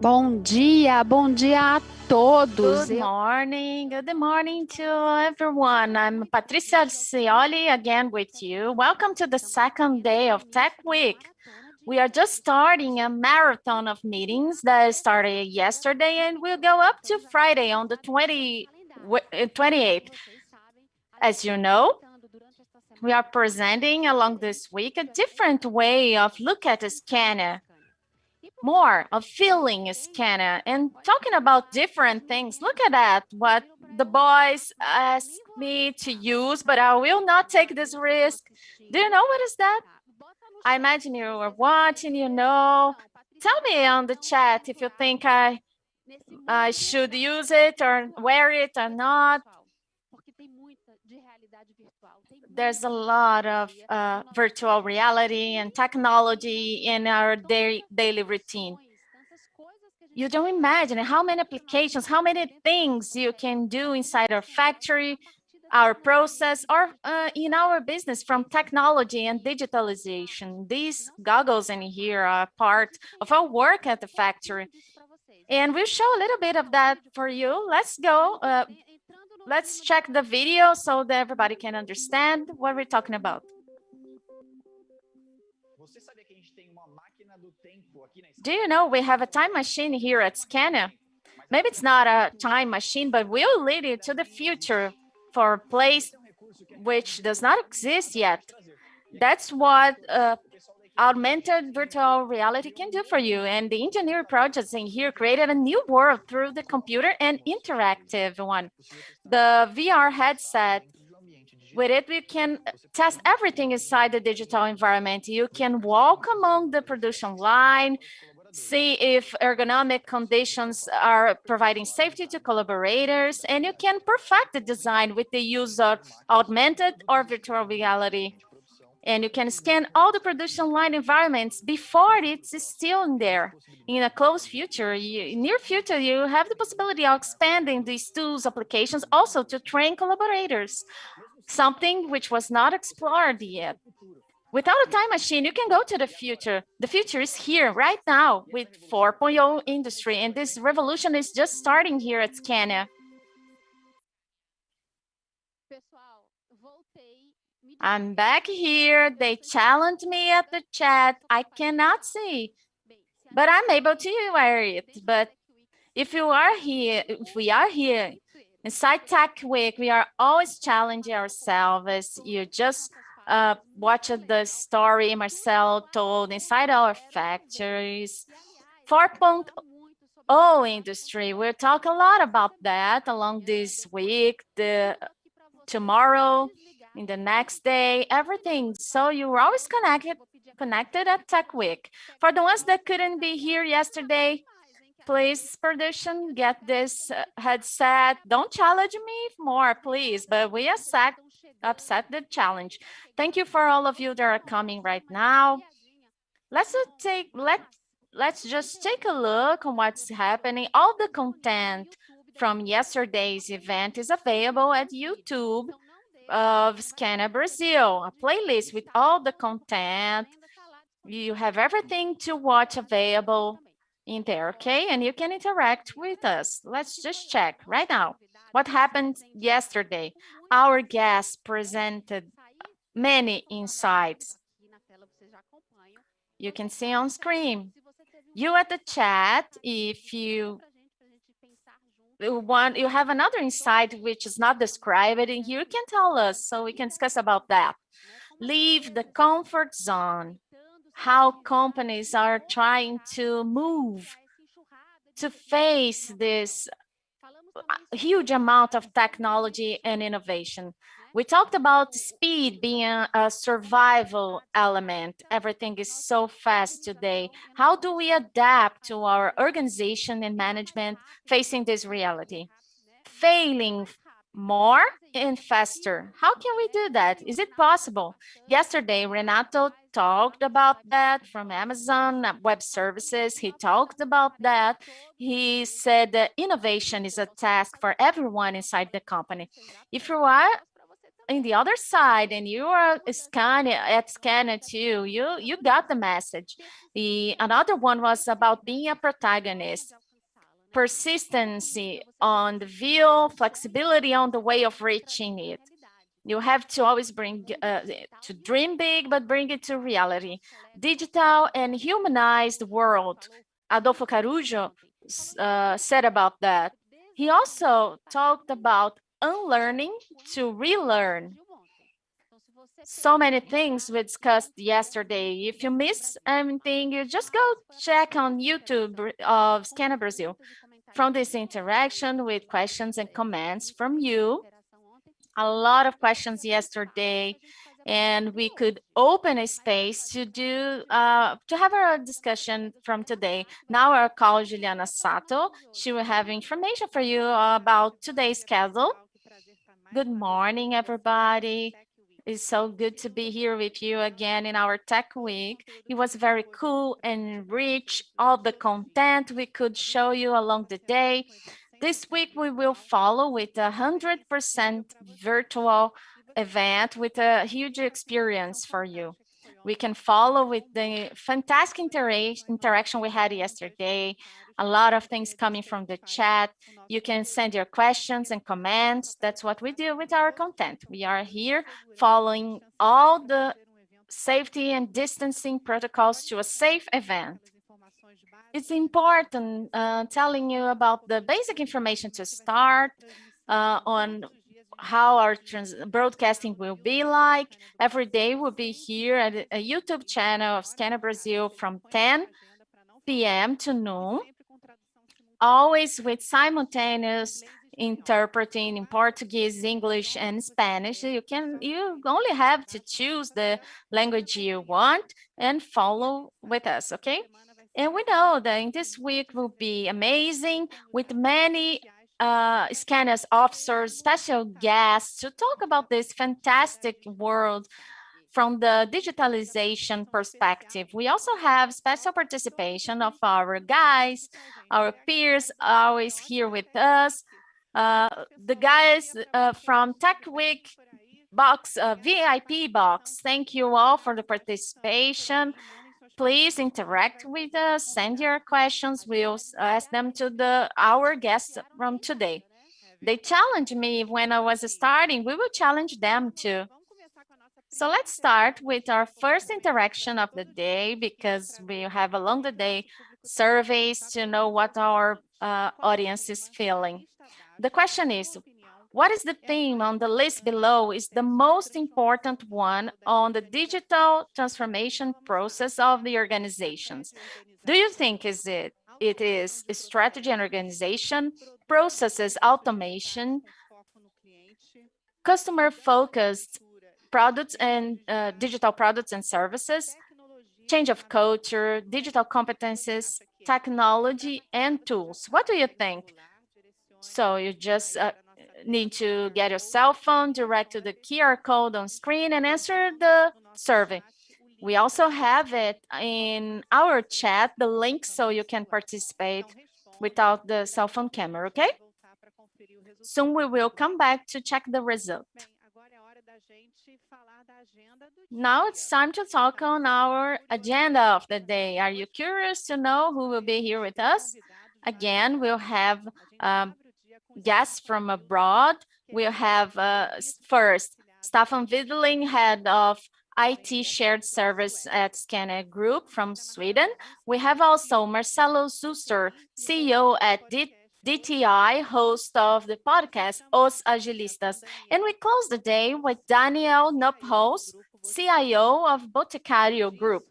Bom dia a todos. Good morning to everyone. I'm Patricia Cioli again with you. Welcome to the second day of Tech Week. We are just starting a marathon of meetings that started yesterday and will go up to Friday on the 28th. As you know, we are presenting along this week a different way of look at a scanner. More of feeling a scanner and talking about different things. Look at that, what the boys asked me to use, but I will not take this risk. Do you know what is that? I imagine you are watching, you know. Tell me on the chat if you think I should use it or wear it or not. There's a lot of virtual reality and technology in our daily routine. You don't imagine how many applications, how many things you can do inside our factory, our process, or in our business from technology and digitalization. These goggles in here are part of our work at the factory. And we'll show a little bit of that for you. Let's go. Let's check the video so that everybody can understand what we're talking about. Do you know we have a time machine here at Scanner? Maybe it's not a time machine, but we'll lead you to the future for a place which does not exist yet. That's what augmented virtual reality can do for you. And the engineering projects in here created a new world through the computer and interactive one. The VR headset, with it, we can test everything inside the digital environment. You can walk among the production line, see if ergonomic conditions are providing safety to collaborators, and you can perfect the design with the use of augmented or virtual reality. And you can scan all the production line environments before it's still in there. In a close future, near future, you have the possibility of expanding these tools applications also to train collaborators, something which was not explored yet. Without a time machine, you can go to the future. The future is here right now with 4.0 industry, and this revolution is just starting here at Scania. I'm back here. They challenged me at the chat. I cannot see, but I'm able to wear it. But if we are here inside Tech Week, we are always challenging ourselves. You just watched the story Marcel told inside our factories. 4.0 industry. We'll talk a lot about that along this week, tomorrow, in the next day, everything. So you're always connected at Tech Week. For the ones that couldn't be here yesterday, please, production, get this headset. Don't challenge me more, please, but we accept the challenge. Thank you for all of you that are coming right now. Let's just take a look on what's happening. All the content from yesterday's event is available at YouTube of Scanner Brazil, a playlist with all the content. You have everything to watch available in there, okay? And you can interact with us. Let's just check right now what happened yesterday. Our guests presented many insights. You can see on screen. You at the chat, if you have another insight which is not described in here, you can tell us so we can discuss about that. Leave the comfort zone. How companies are trying to move to face this huge amount of technology and innovation. We talked about speed being a survival element. Everything is so fast today. How do we adapt to our organization and management facing this reality? Failing more and faster. How can we do that? Is it possible? Yesterday, Renato talked about that from Amazon Web Services. He talked about that. He said that innovation is a task for everyone inside the company. If you are in the other side and you are at Scania too, you got the message. Another one was about being a protagonist, persistency on the view, flexibility on the way of reaching it. You have to always bring to dream big, but bring it to reality. Digital and humanized world. Adolfo Caruso said about that. He also talked about unlearning to relearn. So many things we discussed yesterday. If you miss anything, you just go check on YouTube of Scana Brazil. From this interaction with questions and comments from you, a lot of questions yesterday, and we could open a space to have a discussion from today. Now I'll call Juliana Sato. She will have information for you about today's schedule. Good morning, everybody. It's so good to be here with you again in our Tech Week. It was very cool and rich, all the content we could show you along the day. This week, we will follow with 100% virtual event with a huge experience for you. We can follow with the fantastic interaction we had yesterday, a lot of things coming from the chat. You can send your questions and comments. That's what we do with our content. We are here following all the safety and distancing protocols to a safe event. It's important telling you about the basic information to start on how our broadcasting will be like. Every day we'll be here at a YouTube channel of Scana Brazil from 10 p.m. to noon, always with simultaneous interpreting in Portuguese, English, and Spanish. You only have to choose the language you want and follow with us, okay? And we know that in this week will be amazing with many Scania's officers, special guests to talk about this fantastic world from the digitalization perspective. We also have special participation of our guys, our peers always here with us. The guys from TechWeek box, VIP box, thank you all for the participation. Please interact with us, send your questions. We'll ask them to our guests from today. They challenged me when I was starting. We will challenge them too. So let's start with our first interaction of the day, because we have along the day surveys to know what our audience is feeling. The question is, what is the theme on the list below is the most important one on the digital transformation process of the organizations? Do you think it is strategy and organization, processes, automation, customer-focused products and digital products and services, change of culture, digital competencies, technology, and tools? What do you think? So you just need to get your cell phone, direct to the QR code on screen, and answer the survey. We also have it in our chat, the link, so you can participate without the cell phone camera, okay? Soon we will come back to check the result. Now it's time to talk on our agenda of the day. Are you curious to know who will be here with us? Again, we'll have guests from abroad. We'll have first Staffan Widling, head of IT shared service at Scania Group from Sweden. We have also Marcelo Zuster, CEO at DTI, host of the podcast Os Agilistas. And we close the day with Daniel Nopholz, CIO of Boticario Group.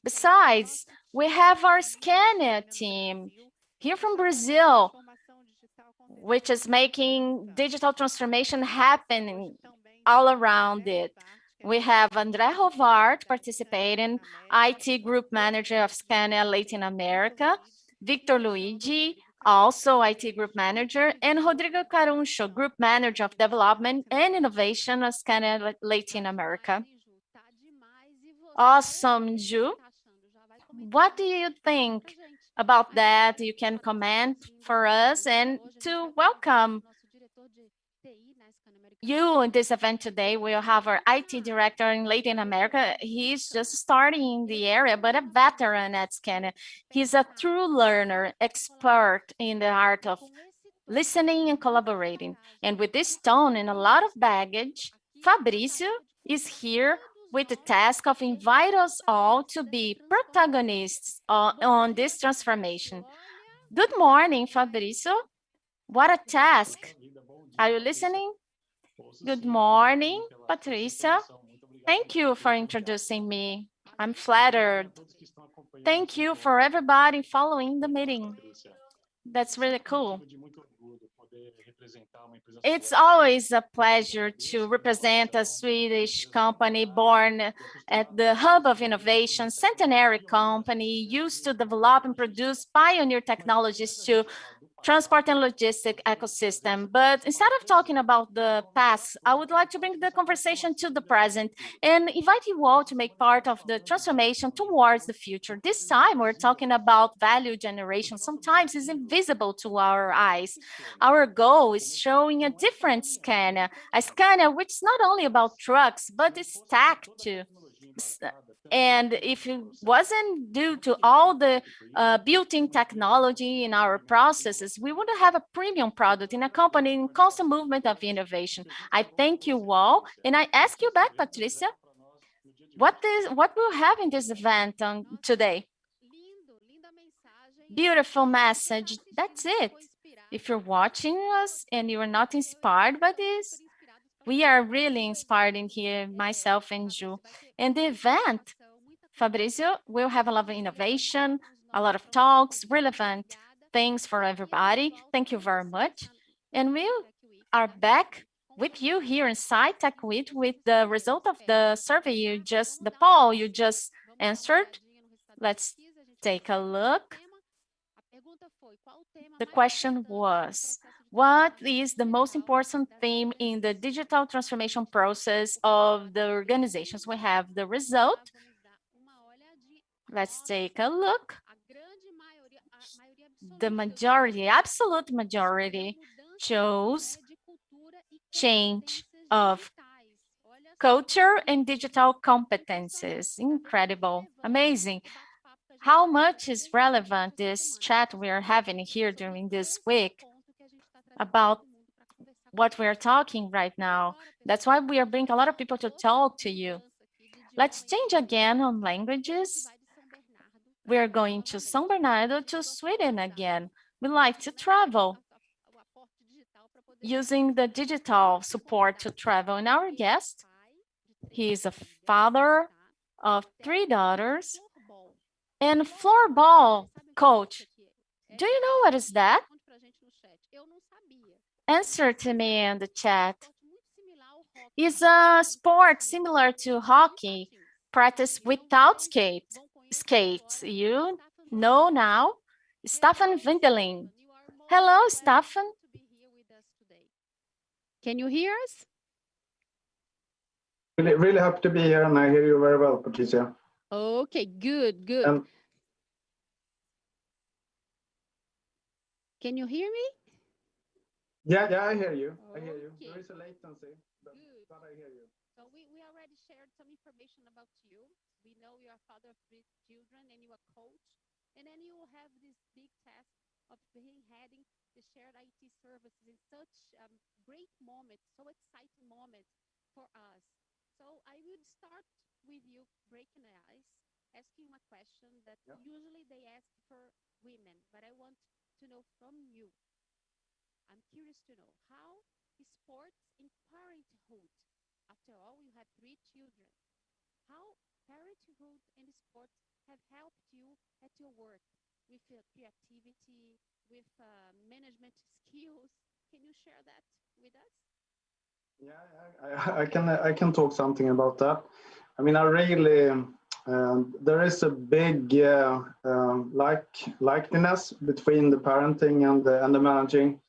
Besides, we have our Scania team here from Brazil, which is making digital transformation happen all around it. We have André Rovart participating, IT Group Manager of Scania Latin America, Victor Luigi, also IT Group Manager, and Rodrigo Caruncho, Group Manager of Development and Innovation at Scania Latin America. Awesome, Ju. What do you think about that? You can comment for us and to welcome you in this event today. We'll have our IT director in Latin America. He's just starting in the area, but a veteran at Scania. He's a true learner, expert in the art of listening and collaborating. And with this tone and a lot of baggage, Fabrício is here with the task of invite us all to be protagonists on this transformation. Good morning, Fabrício. What a task. Are you listening? Good morning, Patricia. Thank you for introducing me. I'm flattered. Thank you for everybody following the meeting. That's really cool. It's always a pleasure to represent a Swedish company born at the hub of innovation, centenary company used to develop and produce pioneer technologies to transport and logistic ecosystem. But instead of talking about the past, I would like to bring the conversation to the present and invite you all to make part of the transformation towards the future. This time, we're talking about value generation. Sometimes it's invisible to our eyes. Our goal is showing a different Scania, a Scania which is not only about trucks, but it's stacked too. And if it wasn't due to all the built-in technology in our processes, we wouldn't have a premium product in a company in constant movement of innovation. I thank you all, and I ask you back, Patricia, what we'll have in this event today? Beautiful message. That's it. If you're watching us and you are not inspired by this, we are really inspired in here, myself and Ju. And the event, Fabrizio, will have a lot of innovation, a lot of talks, relevant things for everybody. Thank you very much. And we are back with you here inside TechWeek with the result of the survey the poll you just answered. Let's take a look. The question was, what is the most important theme in the digital transformation process of the organizations? We have the result. Let's take a look. The majority, absolute majority, chose change of culture and digital competences. Incredible, amazing. How much is relevant this chat we are having here during this week about what we are talking right now? That's why we are bringing a lot of people to talk to you. Let's change again on languages. We are going to São Bernardo to Sweden again. We like to travel using the digital support to travel. And our guest, he is a father of 3 daughters and floorball coach. Do you know what is that? Answer to me in the chat. It's a sport similar to hockey, practiced without skates. You know now, Staffan Vindeling. Hello, Staffan. Can you hear us? Really happy to be here, and I hear you very well, Patricia. Okay, good. Can you hear me? Yeah, I hear you. I hear you. There is a latency, but I hear you. So we already shared some information about you. We know you're a father of 3 children and you're a coach. And then you have this big task of heading the shared IT services in such great moment, so exciting moment for us. So I would start with you breaking the ice, asking a question that usually they ask for women, but I want to know from you. I'm curious to know how sports in parenthood. After all, you have 3 children. How parenthood and sports have helped you at your work with creativity, with management skills? Can you share that with us? Yeah, I can talk something about that. I mean, I really there is a big likeness between the parenting and the managing.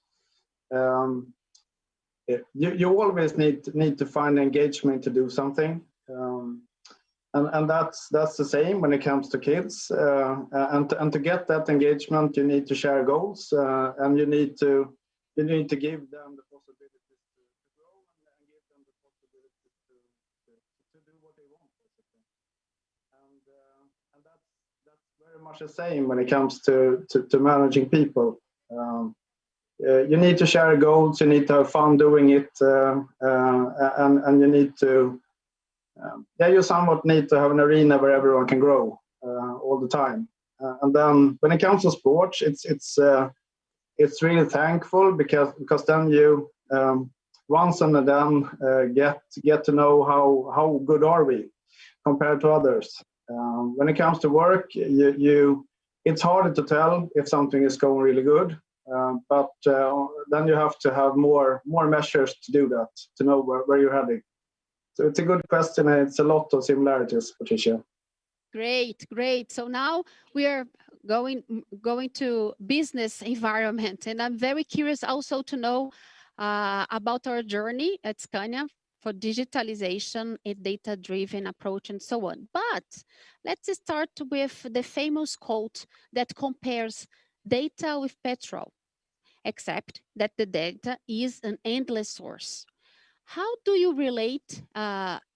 You always need to find engagement to do something, and that's the same when it comes to kids. And to get that engagement, you need to share goals, and you need to give them the possibility to grow and give them the possibility to do what they want, basically. And that's very much the same when it comes to managing people. You need to share goals, you need to have fun doing it, and you need to, you somewhat need to have an arena where everyone can grow all the time. And then when it comes to sports, it's really thankful because then you once and then get to know how good are we compared to others. When it comes to work, it's harder to tell if something is going really good. But then you have to have more measures to do that, to know where you're heading. So it's a good question, and it's a lot of similarities, Patricia. Great. So now we are going to business environment, and I'm very curious also to know about our journey at Scania for digitalization, a data-driven approach, and so on. But let's start with the famous quote that compares data with petrol, except that the data is an endless source. How do you relate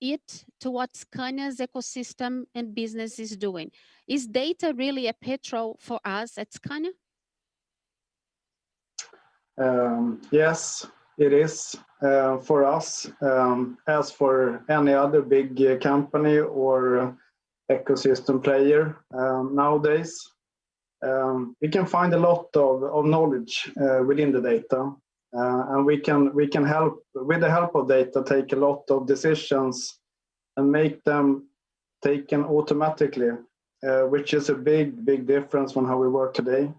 it to what Scania's ecosystem and business is doing? Is data really a petrol for us at Scania? Yes, it is for us, as for any other big company or ecosystem player nowadays. We can find a lot of knowledge within the data, and we can help, with the help of data, take a lot of decisions and make them taken automatically, which is a big difference from how we work today.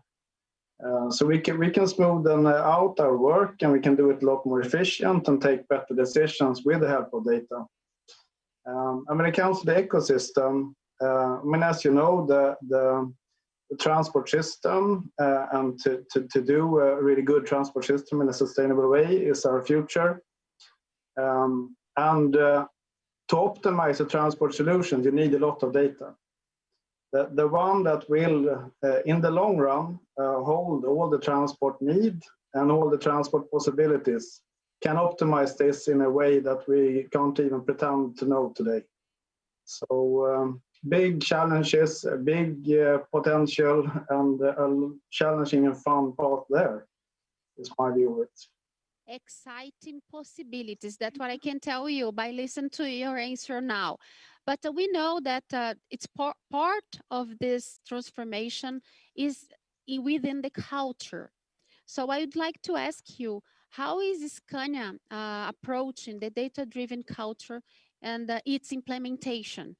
So we can smoothen out our work, and we can do it a lot more efficient and take better decisions with the help of data. And when it comes to the ecosystem, I mean, as you know, the transport system and to do a really good transport system in a sustainable way is our future. And to optimize a transport solution, you need a lot of data. The one that will, in the long run, hold all the transport need and all the transport possibilities can optimize this in a way that we can't even pretend to know today. So big challenges, a big potential, and a challenging and fun part there is my view of it. Exciting possibilities. That's what I can tell you by listening to your answer now. But we know that it's part of this transformation is within the culture. So I would like to ask you, how is Scania approaching the data-driven culture and its implementation?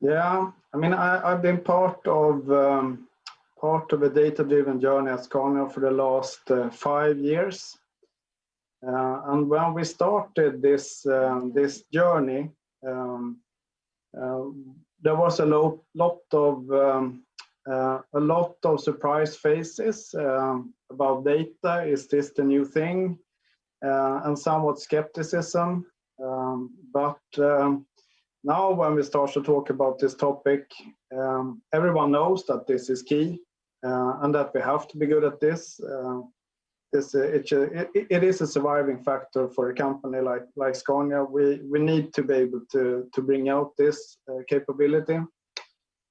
Yeah, I mean, I've been part of a data-driven journey at Scania for the last 5 years. And when we started this journey, there was a lot of surprise faces about data. Is this the new thing? And somewhat skepticism. But now when we start to talk about this topic, everyone knows that this is key and that we have to be good at this. It is a surviving factor for a company like Scania. We need to be able to bring out this capability.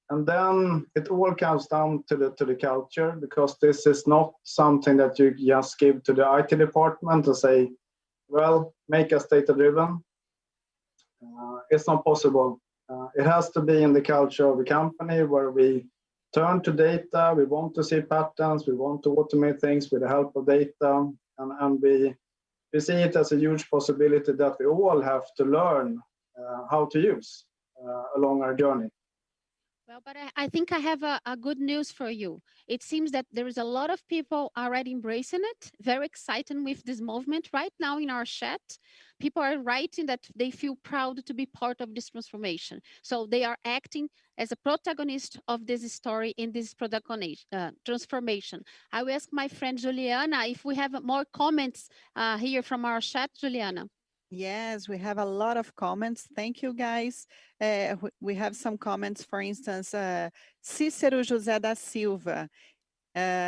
And then it all comes down to the culture, because this is not something that you just give to the IT department and say, well, make us data-driven. It's not possible. It has to be in the culture of the company where we turn to data, we want to see patterns, we want to automate things with the help of data, and we see it as a huge possibility that we all have to learn how to use along our journey. Well, but I think I have a good news for you. It seems that there is a lot of people already embracing it, very excited with this movement right now in our chat. People are writing that they feel proud to be part of this transformation. So they are acting as a protagonist of this story in this transformation. I will ask my friend Juliana if we have more comments here from our chat, Juliana. Yes, we have a lot of comments. Thank you, guys. We have some comments, for instance, Cícero José da Silva.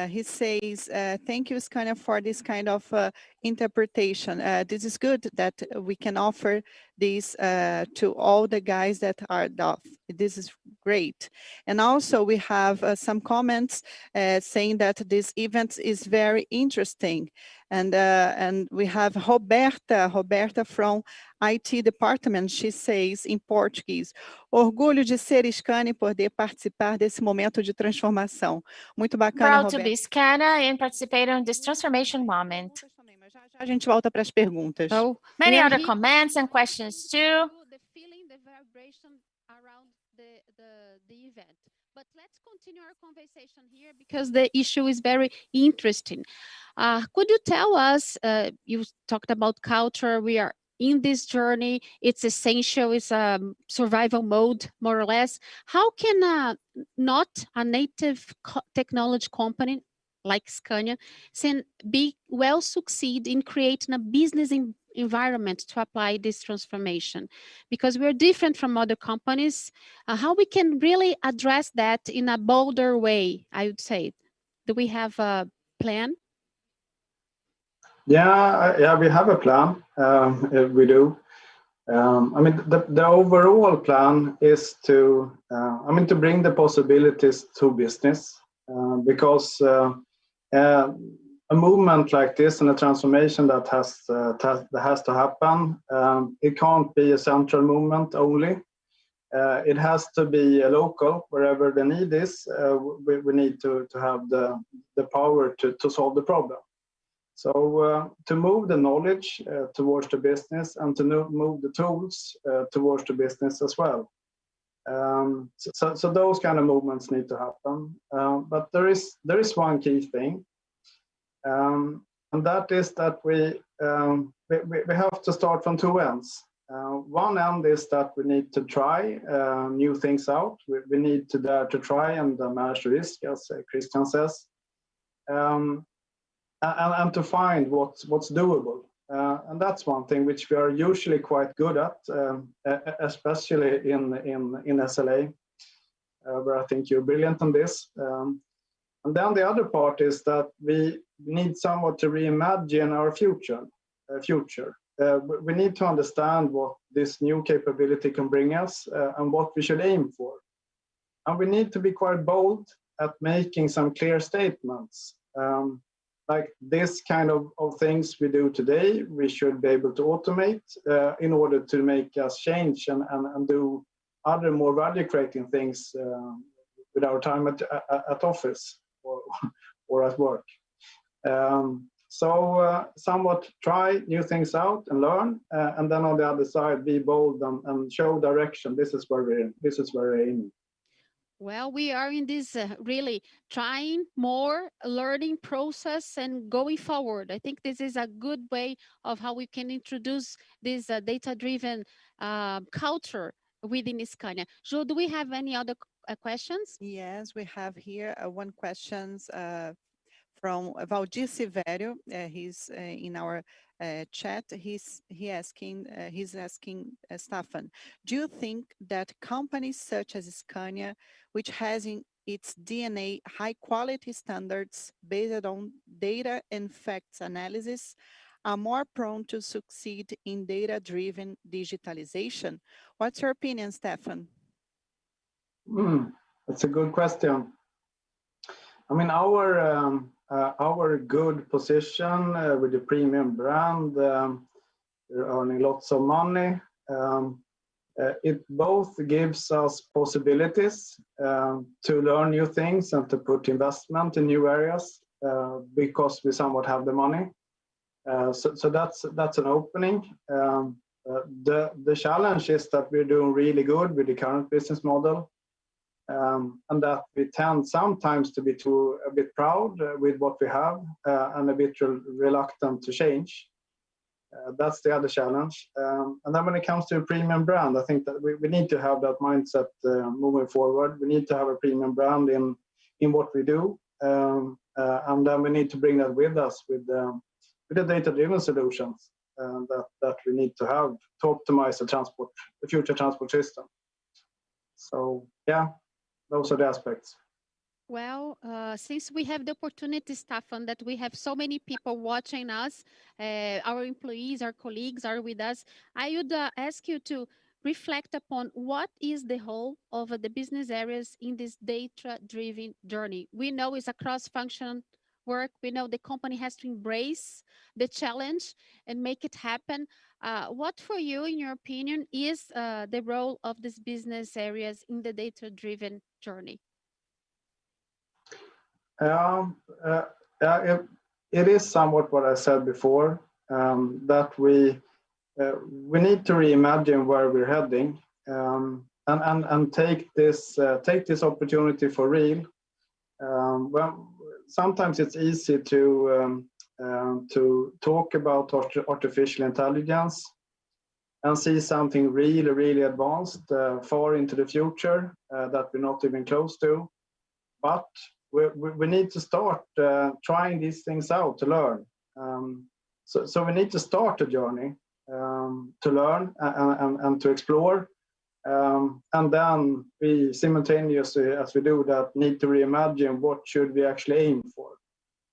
He says, thank you, Scania, for this kind of interpretation. This is good that we can offer this to all the guys that are deaf. This is great. And also we have some comments saying that this event is very interesting. And we have Roberta from IT department. She says in Português, orgulho de ser Scania e poder participar desse momento de transformação. Muito bacana, Proud to Roberta. be Scana and participate in this transformation moment. Mas já a gente volta para as perguntas. Oh, Many other comments and questions too. The feeling, the vibration around the event. But let's continue our conversation here because the issue is very interesting. Could you tell us, you talked about culture, we are in this journey, it's essential, it's a survival mode, more or less. How can not a native technology company like Scania be well succeed in creating a business environment to apply this transformation? Because we're different from other companies. How we can really address that in a bolder way, I would say. Do we have a plan? Yeah, we have a plan. We do. I mean, the overall plan is to bring the possibilities to business because a movement like this and a transformation that has to happen, it can't be a central movement only. It has to be a local, wherever the need is. We need to have the power to solve the problem. So to move the knowledge towards the business and to move the tools towards the business as well. So those kind of movements need to happen. But there is one key thing, and that is that we have to start from two ends. One end is that we need to try new things out. We need to dare to try and manage risk, as Christian says. And to find what's doable. And that's one thing which we are usually quite good at, especially in SLA, where I think you're brilliant on this. And then the other part is that we need somewhat to reimagine our future. We need to understand what this new capability can bring us and what we should aim for. And we need to be quite bold at making some clear statements. Like this kind of things we do today, we should be able to automate in order to make us change and do other more value-creating things with our time at office or at work. So somewhat try new things out and learn, and then on the other side, be bold and show direction. This is where we're aiming. Well, we are in this really trying more learning process and going forward. I think this is a good way of how we can introduce this data-driven culture within Scania. Jo, do we have any other questions? Yes, we have here one question from Valdir Silvério. He's in our chat. He's asking Staffan, do you think that companies such as Scania, which has in its DNA high quality standards based on data and facts analysis, are more prone to succeed in data-driven digitalization? What's your opinion, Staffan? That's a good question. I mean, our good position with the premium brand, we're earning lots of money. It both gives us possibilities to learn new things and to put investment in new areas because we somewhat have the money. So that's an opening. The challenge is that we're doing really good with the current business model. and that we tend sometimes to be a bit proud with what we have and a bit reluctant to change. That's the other challenge. And then when it comes to a premium brand, I think that we need to have that mindset moving forward. We need to have a premium brand in what we do, and then we need to bring that with us with the data-driven solutions that we need to have to optimize the future transport system. So yeah, those are the aspects. Well, since we have the opportunity, Staffan, that we have so many people watching us, our employees, our colleagues are with us, I would ask you to reflect upon what is the role of the business areas in this data-driven journey. We know it's a cross-function work. We know the company has to embrace the challenge and make it happen. What for you, in your opinion, is the role of these business areas in the data-driven journey? It is somewhat what I said before, that we need to reimagine where we're heading, and take this opportunity for real. Well, sometimes it's easy to talk about artificial intelligence and see something really, really advanced far into the future that we're not even close to, but we need to start trying these things out to learn. So we need to start a journey to learn and to explore. And then we simultaneously, as we do that, need to reimagine what should we actually aim for.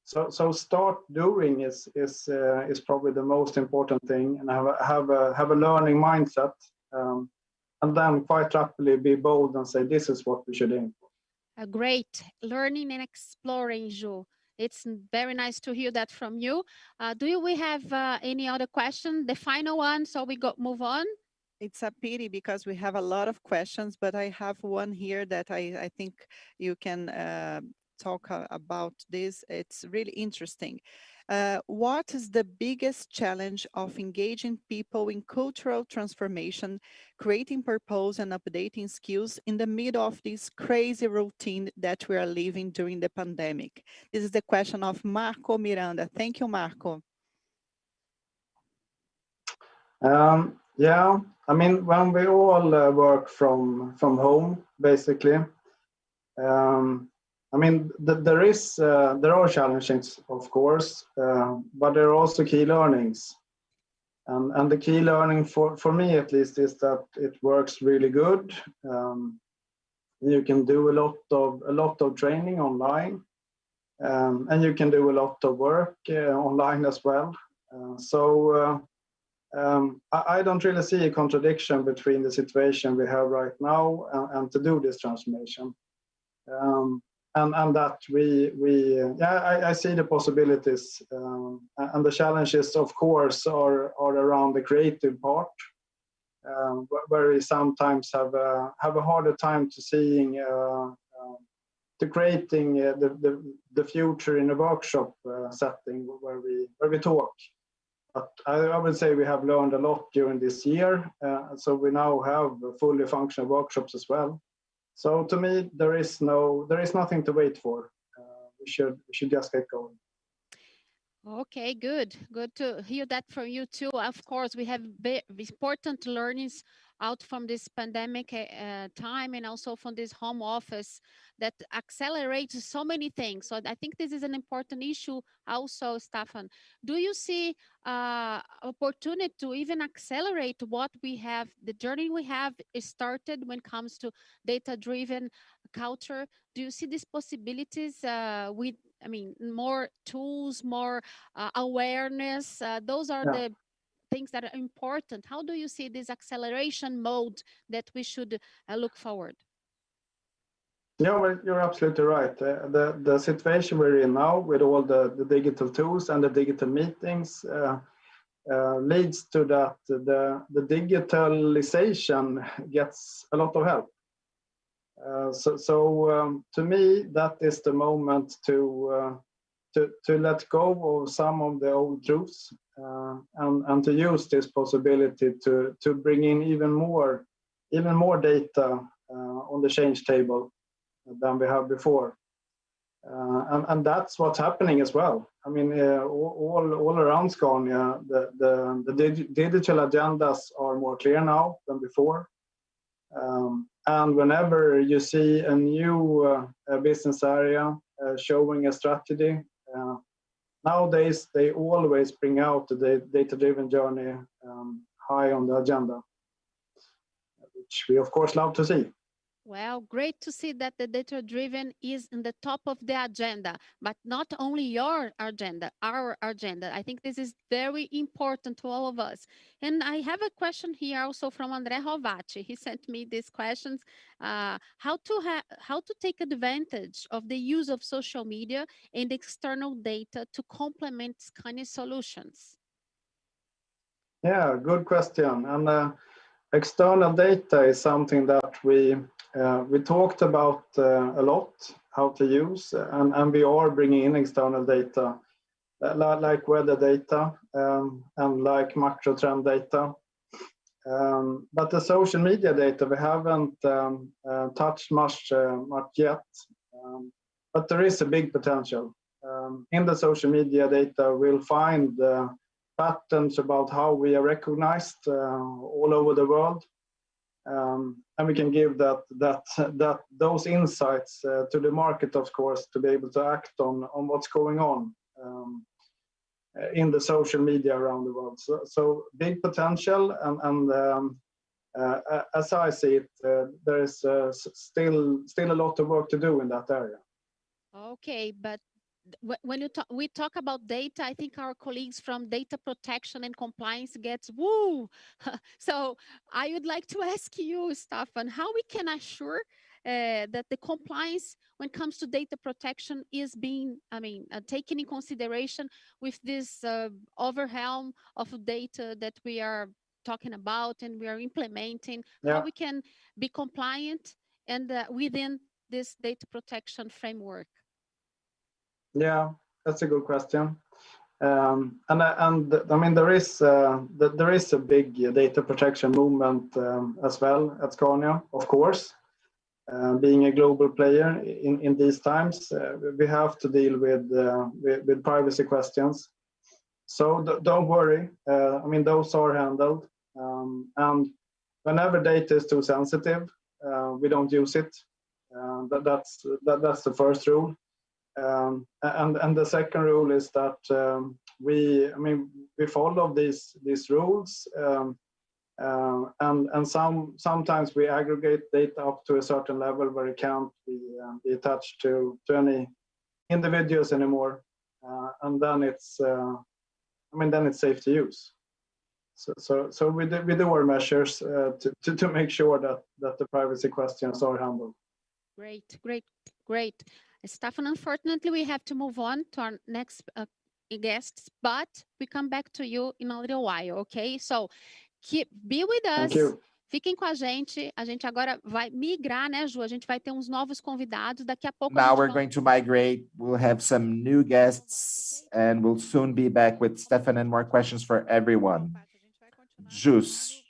So start doing is probably the most important thing, and have a learning mindset, and then quite rapidly be bold and say this is what we should aim for. Great. Learning and exploring, Ju. It's very nice to hear that from you. Do we have any other question? The final one, so we move on. It's a pity because we have a lot of questions, but I have one here that I think you can talk about this. It's really interesting. What is the biggest challenge of engaging people in cultural transformation, creating purpose and updating skills in the middle of this crazy routine that we are living during the pandemic? This is the question of Marco Miranda. Thank you, Marco. Yeah, I mean, when we all work from home, basically, I mean, there are challenges, of course, but there are also key learnings. And the key learning for me, at least, is that it works really good. You can do a lot of training online, and you can do a lot of work online as well. I don't really see a contradiction between the situation we have right now and to do this transformation. And that I see the possibilities, and the challenges, of course, are around the creative part, where we sometimes have a harder time to creating the future in a workshop setting where we talk. But I would say we have learned a lot during this year, so we now have fully functional workshops as well. So to me, there is nothing to wait for. We should just get going. Okay, good to hear that from you too. Of course, we have important learnings out from this pandemic time, and also from this home office that accelerates so many things. So I think this is an important issue also, Staffan. Do you see opportunity to even accelerate what we have, the journey we have started when it comes to data-driven culture? Do you see these possibilities with, I mean, more tools, more awareness? Those are the things that are important. How do you see this acceleration mode that we should look forward? Yeah, well, you're absolutely right. The situation we're in now with all the digital tools and the digital meetings leads to that the digitalization gets a lot of help. So to me, that is the moment to let go of some of the old truths and to use this possibility to bring in even more data on the change table. than we have before. And that's what's happening as well. I mean, all around Scania, the digital agendas are more clear now than before. And whenever you see a new business area showing a strategy, nowadays they always bring out the data-driven journey high on the agenda, which we of course love to see. Well, great to see that the data-driven is in the top of the agenda, but not only your agenda, our agenda. I think this is very important to all of us. And I have a question here also from André Rovati. He sent me these questions, how to take advantage of the use of social media and external data to complement Scania solutions. Yeah, good question. And external data is something that we talked about a lot, how to use, and we are bringing in external data, like weather data and like macro trend data. But the social media data, we haven't touched much yet, but there is a big potential. In the social media data, we'll find patterns about how we are recognized all over the world. And we can give those insights to the market, of course, to be able to act on what's going on in the social media around the world. So big potential, and as I see it, there is still a lot of work to do in that area. Okay, but when we talk about data, I think our colleagues from data protection and compliance gets woo. So I would like to ask you, Staffan, how we can assure that the compliance when it comes to data protection is being, taken in consideration with this overwhelm of data that we are talking about and we are implementing, how we can be compliant and within this data protection framework? Yeah, that's a good question. And I mean, there is a big data protection movement as well at Scania, of course. Being a global player in these times, we have to deal with privacy questions. So don't worry. I mean, those are handled. And whenever data is too sensitive, we don't use it. That's the first rule. And the second rule is that we follow these rules, and sometimes we aggregate data up to a certain level where it can't be attached to any individuals anymore, and then it's safe to use. So we do our measures to make sure that the privacy questions are handled. Great. Staffan, unfortunately, we have to move on to our next guests, but we come back to you in a little while, okay? So be with us. Thank you. Fiquem com a gente agora vai migrar, né, Ju? A gente vai ter uns novos convidados, daqui a pouco Now we're going to migrate, we'll have some new guests, and we'll soon be back with Stefan and more questions for everyone. Jus,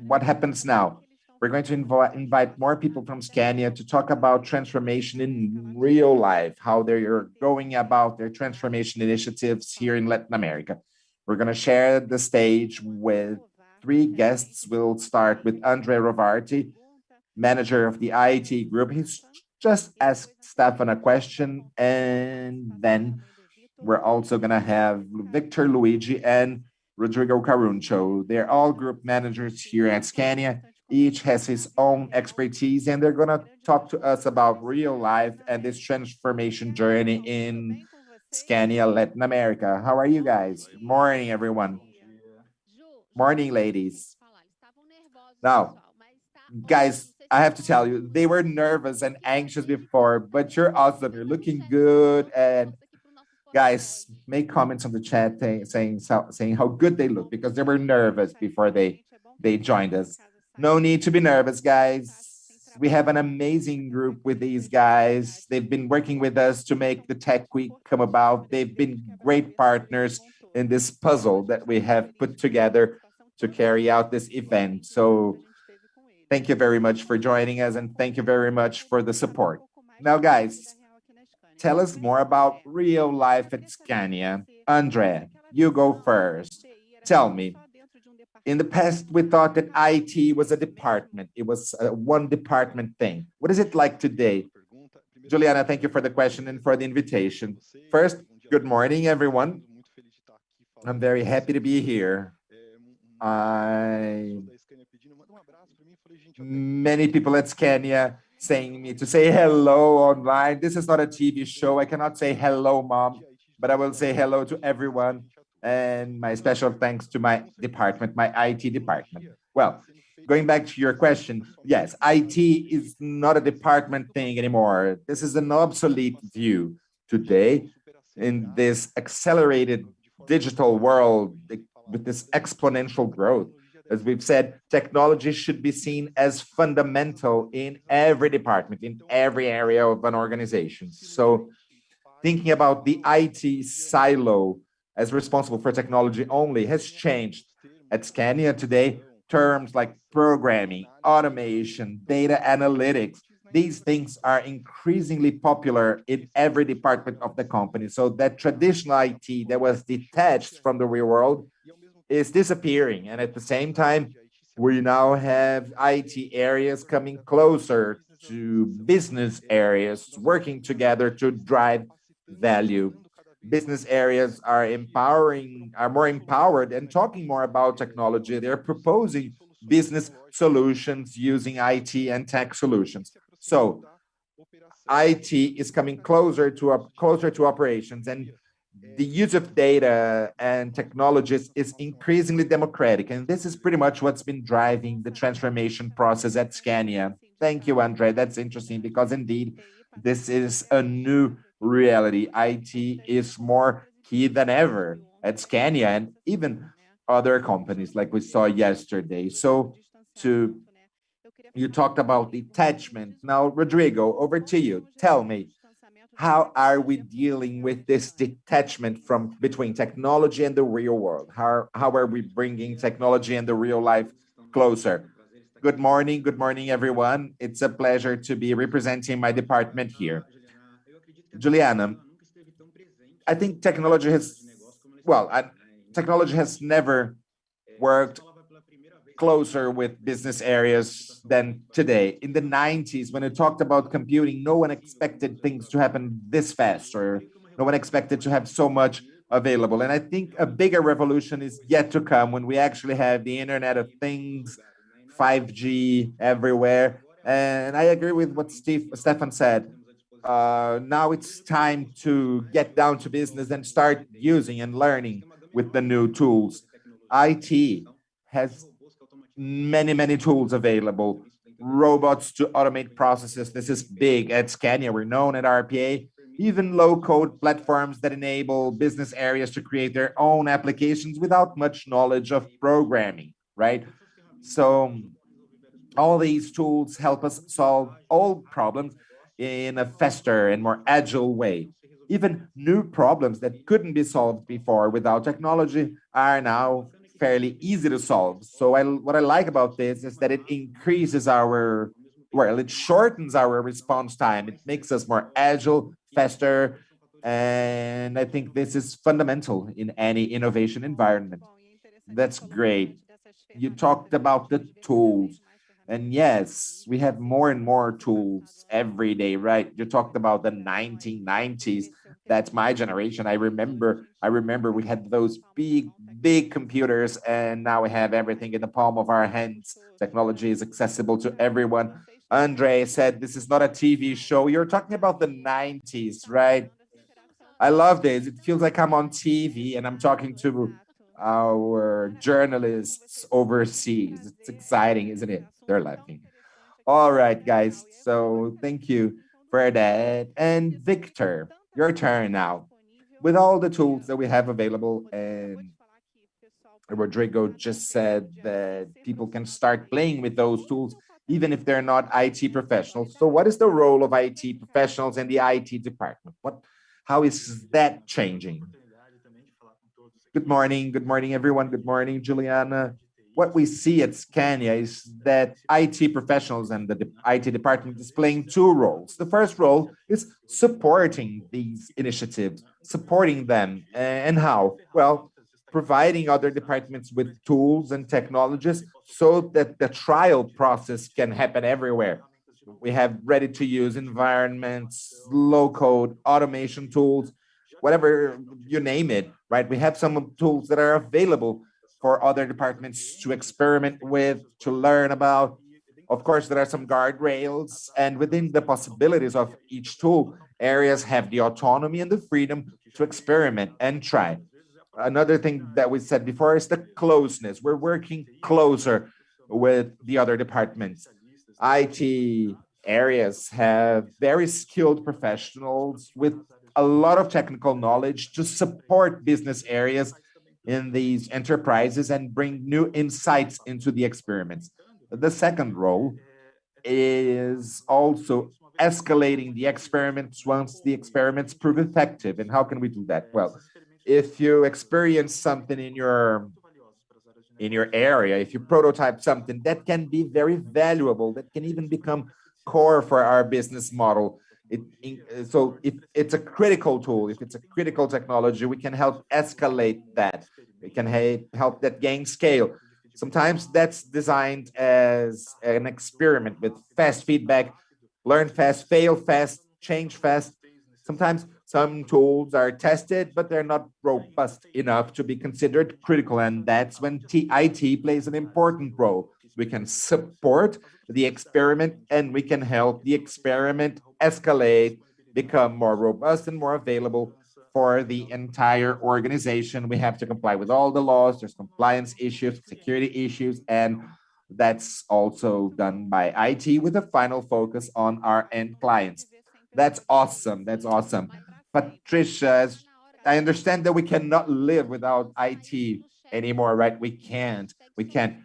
what happens now? We're going to invite more people from Scania to talk about transformation in real life, how they're going about their transformation initiatives here in Latin America. We're going to share the stage with 3 guests. We'll start with Andre Rovati, manager of the IT group. He's just asked Stefan a question, and then we're also going to have Victor Luigi and Rodrigo Caruncho. They're all group managers here at Scania. Each has his own expertise, and they're going to talk to us about real life and this transformation journey in Scania, Latin America. How are you guys? Good morning, everyone. Morning, ladies. Now, guys, I have to tell you, they were nervous and anxious before, but you're awesome. You're looking good. And guys, make comments on the chat saying how good they look, because they were nervous before they joined us. No need to be nervous, guys. We have an amazing group with these guys. They've been working with us to make the TechWeek come about. They've been great partners in this puzzle that we have put together to carry out this event. So Thank you very much for joining us, and thank you very much for the support. Now, guys, tell us more about real life at Scania. Andre, you go first. Tell me, in the past, we thought that IT was a department. It was a one department thing. What is it like today? Juliana, thank you for the question and for the invitation. First, good morning, everyone. I'm very happy to be here. Many people at Scania saying me to say hello online. This is not a TV show. I cannot say hello, mom, but I will say hello to everyone. And my special thanks to my department, my IT department. Well, going back to your question, yes, IT is not a department thing anymore. This is an obsolete view today in this accelerated digital world with this exponential growth. As we've said, technology should be seen as fundamental in every department, in every area of an organization. So thinking about the IT silo as responsible for technology only has changed. At Scania today, terms like programming, automation, data analytics, these things are increasingly popular in every department of the company. So that traditional IT that was detached from the real world is disappearing. And at the same time, we now have IT areas coming closer to business areas, working together to drive value. Business areas are more empowered and talking more about technology. They're proposing business solutions using IT and tech solutions. So IT is coming closer to operations, and the use of data and technologies is increasingly democratic. And this is pretty much what's been driving the transformation process at Scania. Thank you, Andre. That's interesting because indeed, this is a new reality. IT is more key than ever at Scania and even other companies like we saw yesterday. So to you talked about detachment. Now, Rodrigo, over to you. Tell me, how are we dealing with this detachment from between technology and the real world? How are we bringing technology and the real life closer? Good morning, everyone. It's a pleasure to be representing my department here. Juliana, I think technology has never worked closer with business areas than today. In the 90s, when it talked about computing, no one expected things to happen this fast, or no one expected to have so much available. And I think a bigger revolution is yet to come when we actually have the Internet of Things, 5G everywhere. And I agree with what Stefan said. Now it's time to get down to business and start using and learning with the new tools. IT has many tools available. Robots to automate processes. This is big at Scania. We're known at RPA. Even low-code platforms that enable business areas to create their own applications without much knowledge of programming, right? So all these tools help us solve all problems in a faster and more agile way. Even new problems that couldn't be solved before without technology are now fairly easy to solve. So what I like about this is that it it shortens our response time. It makes us more agile, faster, and I think this is fundamental in any innovation environment. That's great. You talked about the tools. And yes, we have more and more tools every day, right? You talked about the 1990s. That's my generation. I remember we had those big computers, and now we have everything in the palm of our hands. Technology is accessible to everyone. Andre said this is not a TV show. You're talking about the 90s, right? I love this. It feels like I'm on TV and I'm talking to our journalists overseas. It's exciting, isn't it? They're laughing. All right, guys. So thank you for that. And Victor, your turn now. With all the tools that we have available, and Rodrigo just said that people can start playing with those tools even if they're not IT professionals. So what is the role of IT professionals in the IT department? How is that changing? Good morning, everyone. Good morning, Juliana. what we see at Scania is that IT professionals and the IT department is playing two roles. The first role is supporting these initiatives, supporting them. And how? Well, providing other departments with tools and technologies so that the trial process can happen everywhere. We have ready to use environments, low code, automation tools, whatever you name it, right? We have some tools that are available for other departments to experiment with, to learn about. Of course, there are some guardrails, and within the possibilities of each tool, areas have the autonomy and the freedom to experiment and try. Another thing that we said before is the closeness. We're working closer with the other departments. IT areas have very skilled professionals with a lot of technical knowledge to support business areas in these enterprises and bring new insights into the experiments. The second role is also escalating the experiments once the experiments prove effective. And how can we do that? Well, if you experience something in your area, if you prototype something, that can be very valuable, that can even become core for our business model. So if it's a critical tool, if it's a critical technology, we can help escalate that. We can help that gain scale. Sometimes that's designed as an experiment with fast feedback, learn fast, fail fast, change fast. Sometimes some tools are tested, but they're not robust enough to be considered critical. And that's when IT plays an important role. We can support the experiment and we can help the experiment escalate, become more robust and more available for the entire organization. We have to comply with all the laws. There's compliance issues, security issues, and that's also done by IT with a final focus on our end clients. That's awesome. That's awesome. Patricia, I understand that we cannot live without IT anymore, right? We can't. We can't.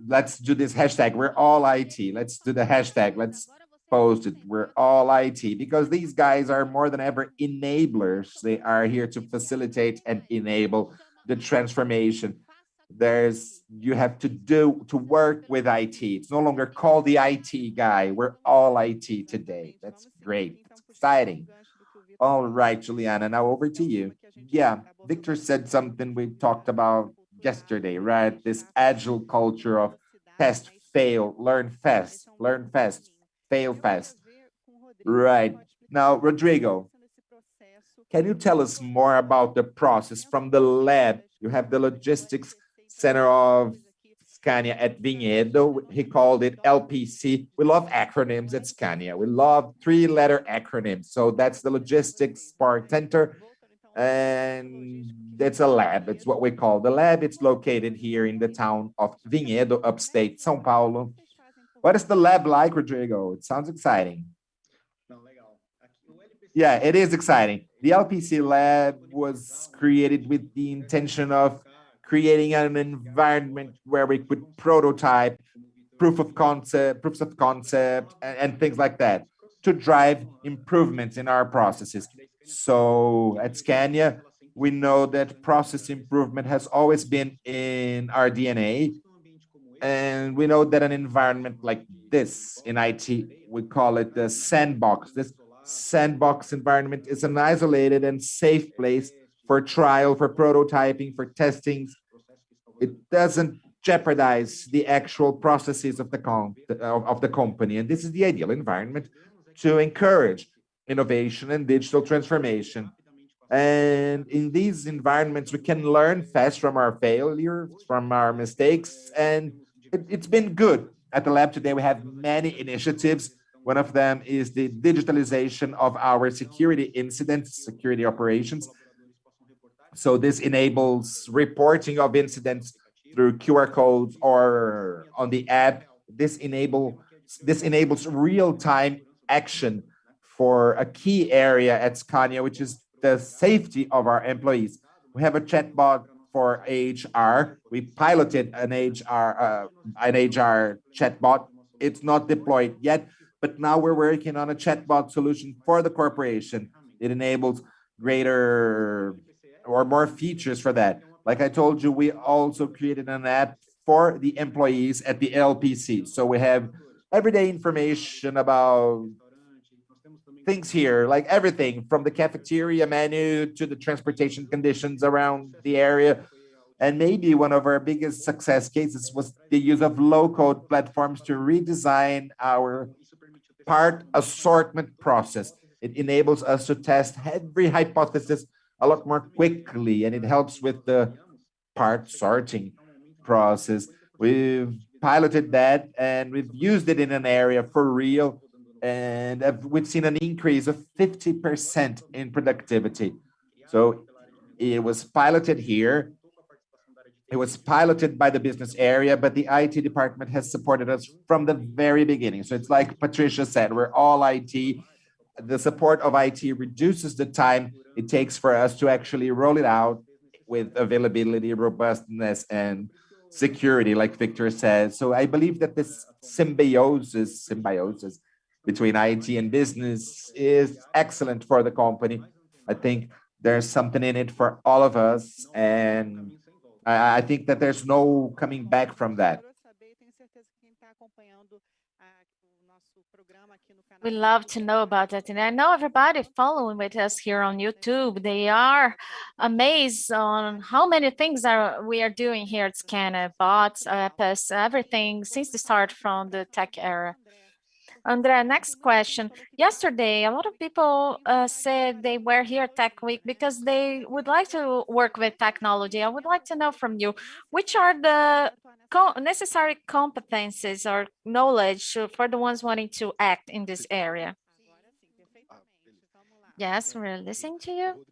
Let's do this hashtag. We're all IT. Let's do the hashtag. Let's post it. We're all IT because these guys are more than ever enablers. They are here to facilitate and enable the transformation. You have to work with IT. It's no longer called the IT guy. We're all IT today. That's great. That's exciting. All right, Juliana, now over to you. Yeah, Victor said something we talked about yesterday, right? This agile culture of test, fail, learn fast, fail fast. Right. Now, Rodrigo, can you tell us more about the process from the lab? You have the logistics center of Scania at Vinhedo. He called it LPC. We love acronyms at Scania. We love three-letter acronyms. So that's the Logistics Part Center. And it's a lab. It's what we call the lab. It's located here in the town of Vinhedo, upstate São Paulo. What is the lab like, Rodrigo? It sounds exciting. Yeah, it is exciting. The LPC lab was created with the intention of creating an environment where we could prototype proofs of concept, and things like that to drive improvements in our processes. So at Scania, we know that process improvement has always been in our DNA. And we know that an environment like this in IT, we call it the sandbox. This sandbox environment is an isolated and safe place for trial, for prototyping, for testing. It doesn't jeopardize the actual processes of the company. And this is the ideal environment to encourage innovation and digital transformation. And in these environments, we can learn fast from our failures, from our mistakes, and it's been good. At the lab today, we have many initiatives. One of them is the digitalization of our security incidents, security operations. So this enables reporting of incidents through QR codes or on the app. This enables real-time action for a key area at Scania, which is the safety of our employees. We have a chatbot for HR. We piloted an HR chatbot. It's not deployed yet, but now we're working on a chatbot solution for the corporation. It enables greater or more features for that. Like I told you, we also created an app for the employees at the LPC. So we have everyday information about things here, like everything from the cafeteria menu to the transportation conditions around the area. And maybe one of our biggest success cases was the use of low-code platforms to redesign our part assortment process. It enables us to test every hypothesis a lot more quickly, and it helps with the part sorting process. We've piloted that and we've used it in an area for real, and we've seen an increase of 50% in productivity. So it was piloted here. It was piloted by the business area, but the IT department has supported us from the very beginning. So it's like Patricia said, we're all IT. The support of IT reduces the time it takes for us to actually roll it out with availability, robustness, and security, like Victor said. So I believe that this symbiosis between IT and business is excellent for the company. I think there's something in it for all of us, and I think that there's no coming back from that. We love to know about that. And I know everybody following with us here on YouTube, they are amazed on how many things we are doing here at Scanner, bots, apps, everything since the start from the tech era. Andrea, next question. Yesterday, a lot of people said they were here at TechWeek because they would like to work with technology. I would like to know from you, which are the necessary competencies or knowledge for the ones wanting to act in this area? Yes, we're listening to you.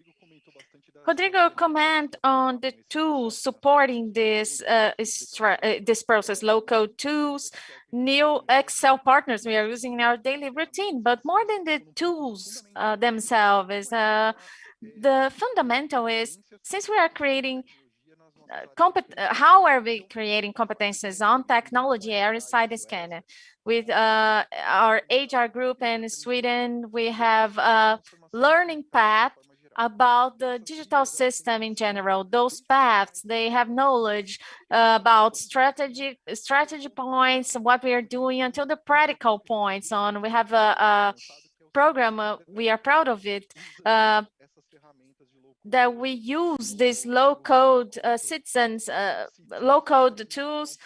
Rodrigo, comment on the tools supporting this this process, low-code tools, new Excel partners we are using in our daily routine. But more than the tools themselves, is the fundamental is, since we are creating how are we creating competences on technology area side scanner? With our HR group in Sweden, we have a learning path about the digital system in general. Those paths, they have knowledge about strategy points, what we are doing until the practical points on. We have a program, we are proud of it, that we use these low-code low-code tools.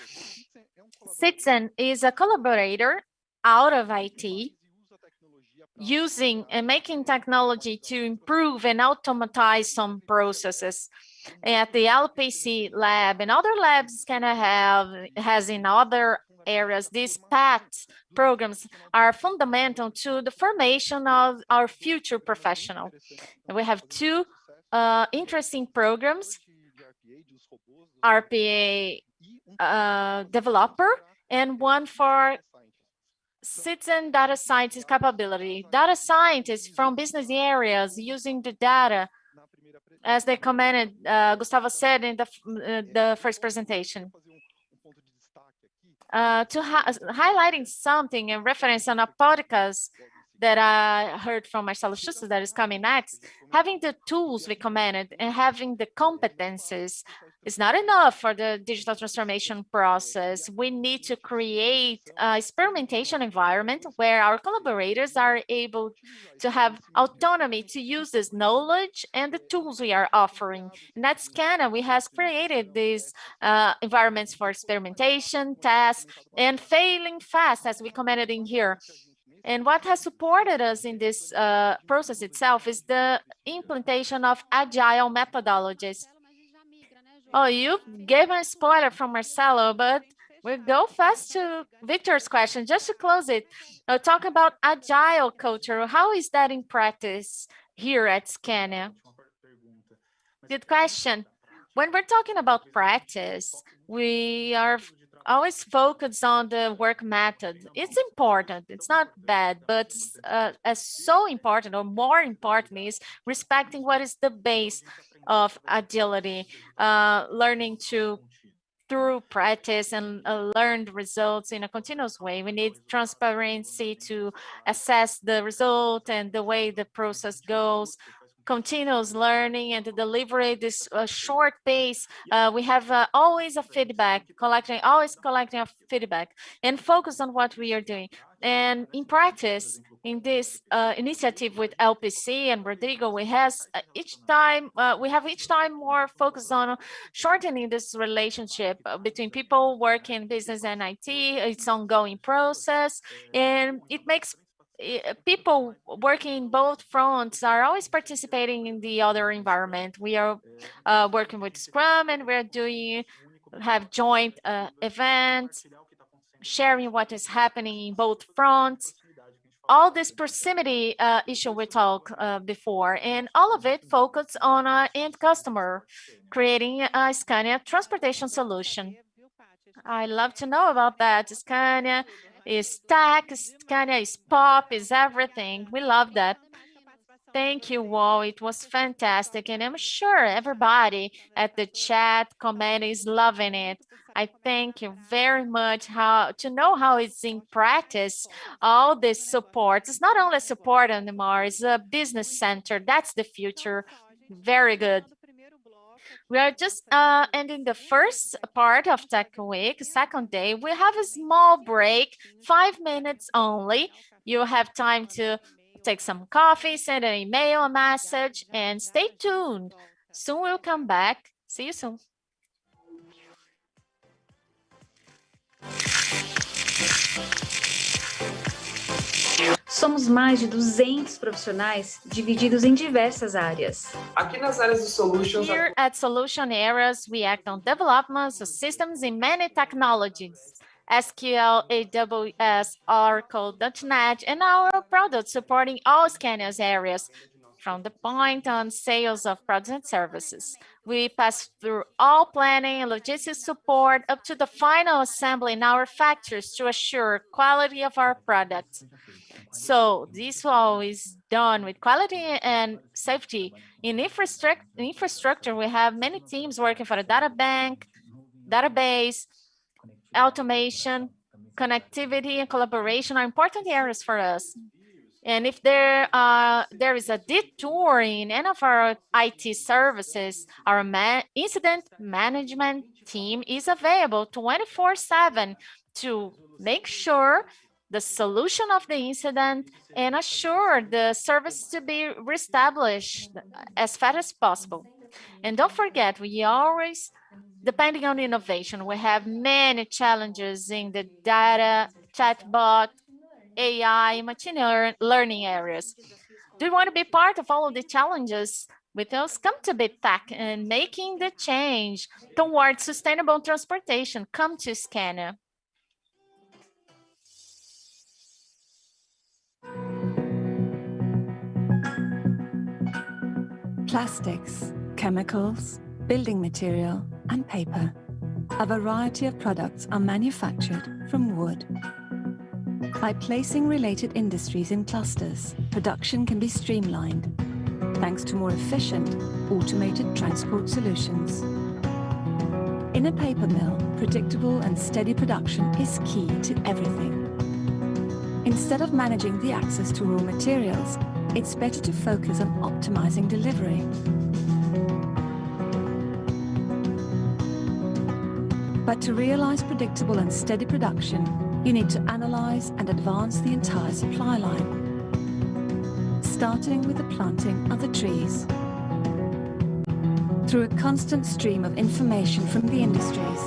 Citizen is a collaborator out of IT using and making technology to improve and automatize some processes. At the LPC lab and other labs has in other areas, these paths programs are fundamental to the formation of our future professional. And we have two interesting programs, RPA developer, and one for citizen data scientist capability. Data scientists from business areas using the data, as they commented, Gustavo said in the first presentation. Highlighting something in reference on a podcast that I heard from Marcelo Schuster that is coming next, having the tools we commented and having the competences is not enough for the digital transformation process. We need to create a experimentation environment where our collaborators are able to have autonomy to use this knowledge and the tools we are offering. And at Scana, we have created these environments for experimentation, tests, and failing fast, as we commented in here. And what has supported us in this process itself is the implementation of agile methodologies. Oh, you gave a spoiler from Marcelo, but we'll go fast to Victor's question. Just to close it, talk about agile culture. How is that in practice here at Scania? Good question. When we're talking about practice, we are always focused on the work method. It's important, it's not bad, but as so important or more important is respecting what is the base of agility, learning through practice and learned results in a continuous way. We need transparency to assess the result and the way the process goes. continuous learning and to deliver this short pace. We have always a feedback, always collecting a feedback and focus on what we are doing. And in practice, in this initiative with LPC and Rodrigo, we have each time more focus on shortening this relationship between people working business and IT. It's ongoing process, and it makes people working in both fronts are always participating in the other environment. We are working with Scrum, and we're have joint events, sharing what is happening in both fronts. All this proximity issue we talked before, and all of it focused on our end customer, creating a Scania transportation solution. I love to know about that. Scania is tech, Scania is pop, is everything. We love that. Thank you all. It was fantastic. And I'm sure everybody at the chat comment is loving it. I thank you very much to know how it's in practice, all this support. It's not only support anymore, it's a business center. That's the future. Very good. We are just ending the first part of TechWeek, second day. We have a small break, 5 minutes only. You have time to take some coffee, send an email, a message, and stay tuned. Soon we'll come back. See you soon. Somos mais de 200 profissionais divididos em diversas áreas. Aqui nas áreas de solutions, Here at Solution Areas, we act on developments of systems in many technologies. SQL, AWS, Oracle, .NET, and our products supporting all Scania's areas, from the point on sales of products and services. We pass through all planning and logistics support up to the final assembly in our factories to assure quality of our products. So this all is done with quality and safety. In infrastructure, we have many teams working for a database, automation, connectivity, and collaboration are important areas for us. And if there is a detour in any of our IT services, our incident management team is available 24/7 to make sure the solution of the incident and assure the service to be reestablished as fast as possible. And don't forget, we always, depending on innovation, we have many challenges in the data, chatbot, AI, machine learning areas. Do you want to be part of all of the challenges with us? Come to Big Tech and making the change towards sustainable transportation. Come to Scania. Plastics, chemicals, building material, and paper. A variety of products are manufactured from wood. By placing related industries in clusters, production can be streamlined, thanks to more efficient, automated transport solutions. In a paper mill, predictable and steady production is key to everything. Instead of managing the access to raw materials, it's better to focus on optimizing delivery. But to realize predictable and steady production, you need to analyze and advance the entire supply line, starting with the planting of the trees. Through a constant stream of information from the industries,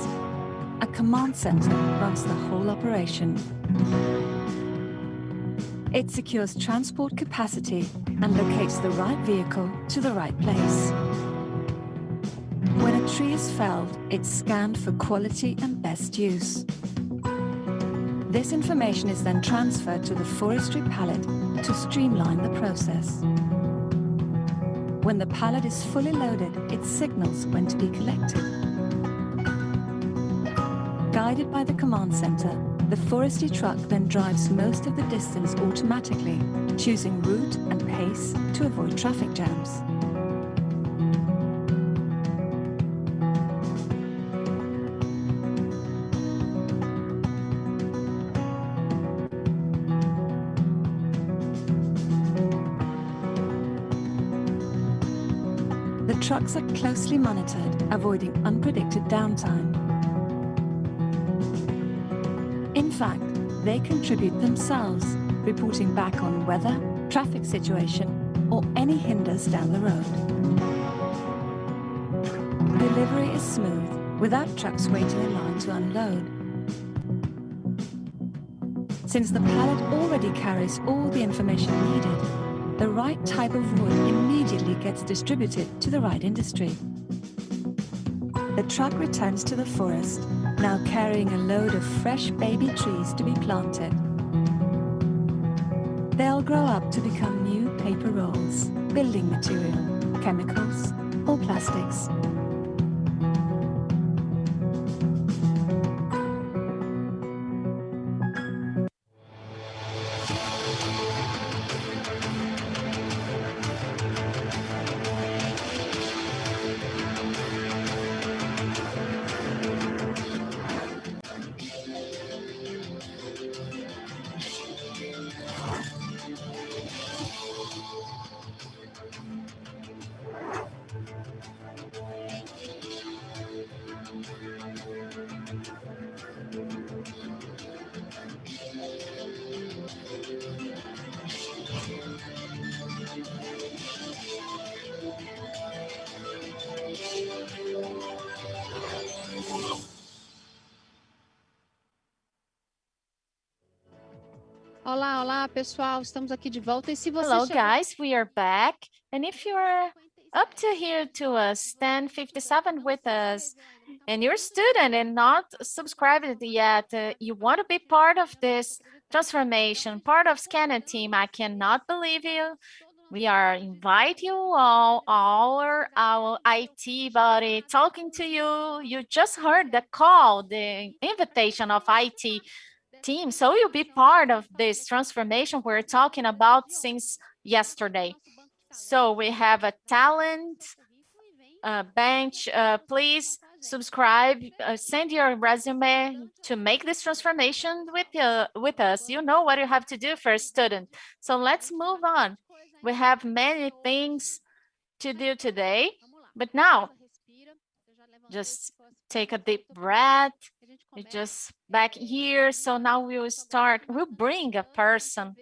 a command center runs the whole operation. It secures transport capacity and locates the right vehicle to the right place. When a tree is felled, it's scanned for quality and best use. This information is then transferred to the forestry pallet to streamline the process. When the pallet is fully loaded, it signals when to be collected. Guided by the command center, the forestry truck then drives most of the distance automatically, choosing route and pace to avoid traffic jams. trucks are closely monitored, avoiding unpredicted downtime. In fact, they contribute themselves, reporting back on weather, traffic situation, or any hinders down the road. Delivery is smooth, without trucks waiting in line to unload. Since the pallet already carries all the information needed, the right type of wood immediately gets distributed to the right industry. The truck returns to the forest, now carrying a load of fresh baby trees to be planted. They'll grow up to become new paper rolls, building material, chemicals, or plastics. Olá, olá, pessoal. Estamos aqui de volta. E se você Hello, chegou... guys, we are back. And if you're up to here to us, 1057 with us, and you're a student and not subscribed yet, you want to be part of this transformation, part of Scanner team, I cannot believe you. We are invite you all, our IT body talking to you. You just heard the call, the invitation of IT team. So you'll be part of this transformation we're talking about since yesterday. So we have a talent bench. Please subscribe, send your resume to make this transformation with us. You know what you have to do for a student. So let's move on. We have many things to do today, but now just take a deep breath. You're just back here. So now we'll bring a person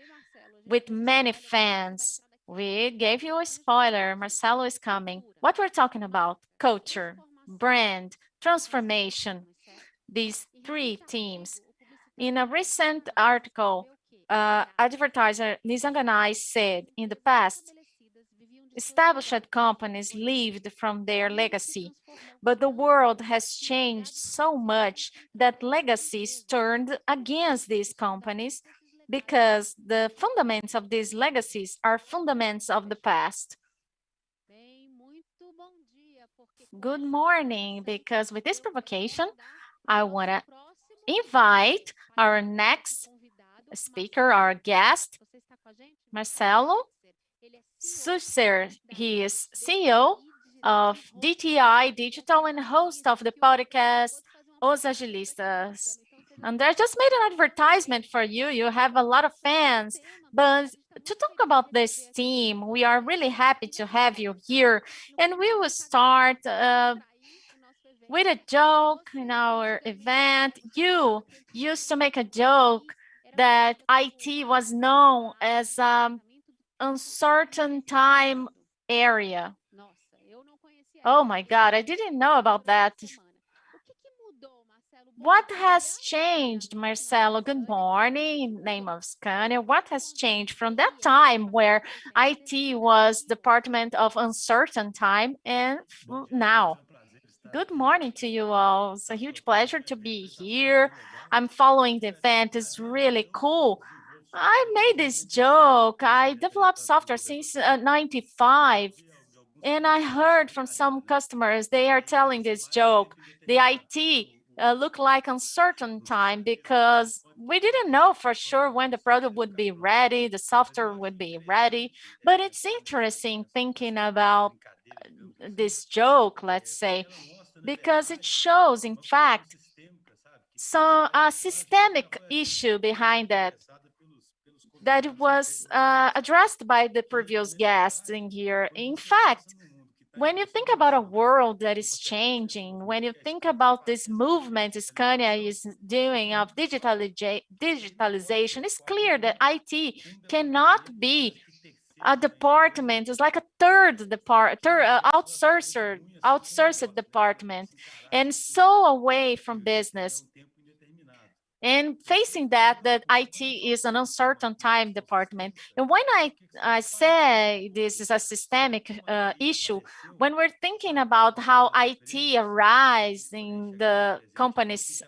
with many fans. We gave you a spoiler. Marcelo is coming. What we're talking about: culture, brand, transformation, these three teams. In a recent article, advertiser Nizanganai said in the past, established companies lived from their legacy, but the world has changed so much that legacies turned against these companies because the fundamentals of these legacies are fundamentals of the past. Good morning, because with this provocation, I want to invite our next speaker, our guest, Marcelo Susser. He is CEO of DTI Digital and host of the podcast Os Agilistas. And I just made an advertisement for you. You have a lot of fans. But to talk about this team, we are really happy to have you here. And we will start with a joke in our event. You used to make a joke that IT was known as uncertain time area. Oh my God, I didn't know about that. What has changed, Marcelo? Good morning, name of Scania. What has changed from that time where IT was Department of Uncertain Time and now? Good morning to you all. It's a huge pleasure to be here. I'm following the event. It's really cool. I made this joke. I developed software since 95. And I heard from some customers, they are telling this joke. The IT look like uncertain time because we didn't know for sure when the product would be ready, the software would be ready. But it's interesting thinking about this joke, let's say, because it shows, in fact, some systemic issue behind that was addressed by the previous guests in here. In fact, when you think about a world that is changing, when you think about this movement Scania is doing of digitalization, it's clear that IT cannot be a department. It's like a outsourced department, and so away from business. And facing that IT is an uncertain time department. And when I say this is a systemic issue, when we're thinking about how IT arise in the company's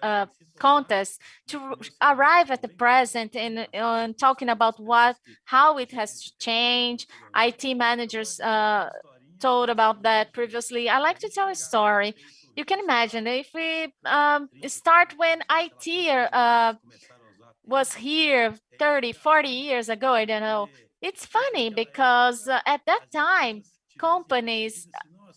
contest to arrive at the present and talking about how it has changed, IT managers told about that previously. I like to tell a story. You can imagine if we start when IT was here 30, 40 years ago, I don't know. It's funny because at that time, companies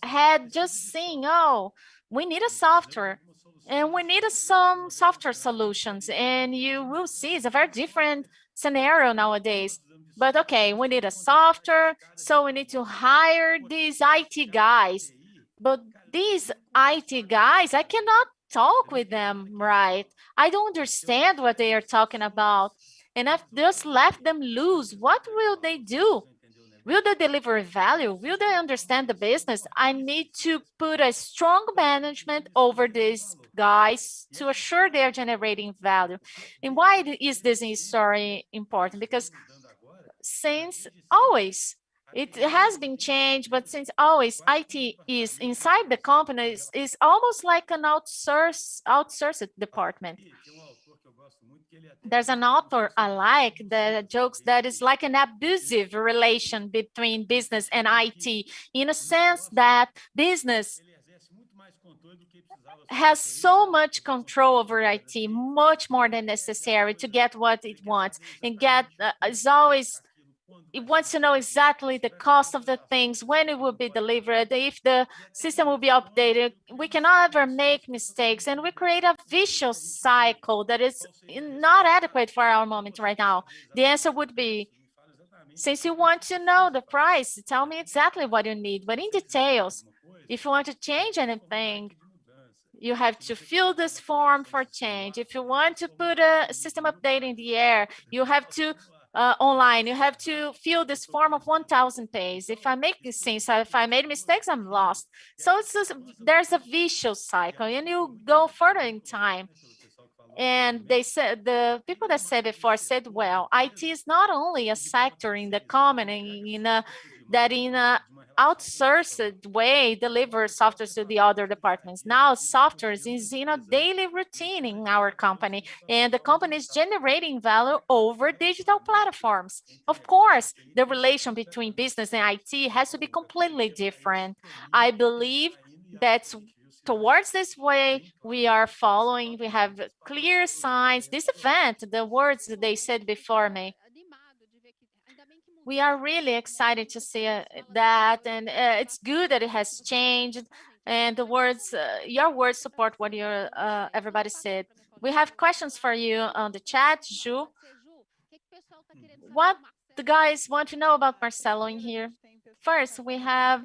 had just seen, oh, we need a software and we need some software solutions. And you will see it's a very different scenario nowadays. But okay, we need a software, so we need to hire these IT guys. But these IT guys, I cannot talk with them, right? I don't understand what they are talking about. And I've just left them loose. What will they do? Will they deliver value? Will they understand the business? I need to put a strong management over these guys to assure they are generating value. And why is this story important? Because since always, it has been changed, but since always, IT is inside the company is almost like an outsourced department. There's an author I like that jokes that it's like an abusive relation between business and IT, in a sense that business has so much control over IT, much more than necessary to get what it wants, and it wants to know exactly the cost of the things, when it will be delivered, if the system will be updated. We cannot ever make mistakes, and we create a vicious cycle that is not adequate for our moment right now. The answer would be, since you want to know the price, tell me exactly what you need, but in details. If you want to change anything, you have to fill this form for change. If you want to put a system update in the air, you have to online, you have to fill this form of 1,000 pages. If I made mistakes, I'm lost. So there's a vicious cycle, and you go further in time. And they said, the people that said before said, well, IT is not only a sector in the company that in a outsourced way delivers software to the other departments. Now software is in a daily routine in our company, and the company is generating value over digital platforms. Of course, the relation between business and IT has to be completely different. I believe that's towards this way we are following. We have clear signs. This event, the words that they said before me, we are really excited to see that, and it's good that it has changed. And the words, your words support what everybody said. We have questions for you on the chat, Ju. What the guys want to know about Marcelo in here? First, we have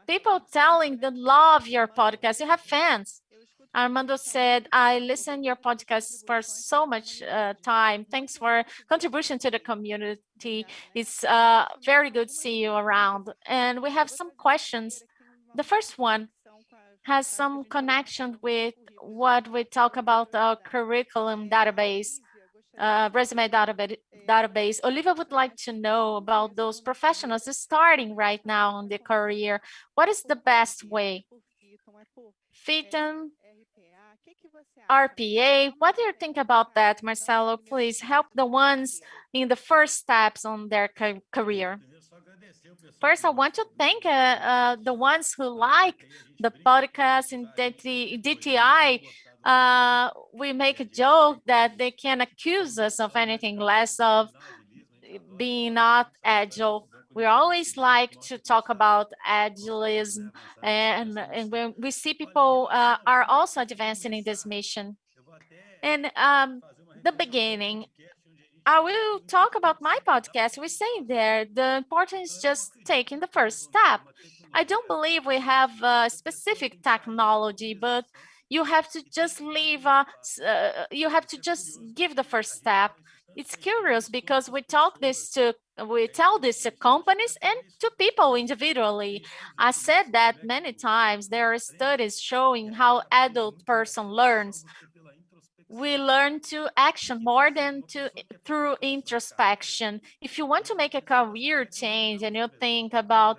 people telling they love your podcast. You have fans. Armando said, I listen your podcast for so much time. Thanks for contribution to the community. It's very good to see you around. And we have some questions. The first one has some connection with what we talk about our curriculum database, resume database. Olivia would like to know about those professionals starting right now in their career. What is the best way? FITM, RPA. What do you think about that, Marcelo? Please help the ones in the first steps on their career. First, I want to thank the ones who like the podcast in DTI. We make a joke that they can accuse us of anything less of being not agile. We always like to talk about agilism, and when we see people are also advancing in this mission. And the beginning, I will talk about my podcast. We say there the importance is just taking the first step. I don't believe we have a specific technology, but you have to just leave. You have to just give the first step. It's curious because we tell this to companies and to people individually. I said that many times. There are studies showing how adult person learns. We learn to action more than to through introspection. If you want to make a career change and you think about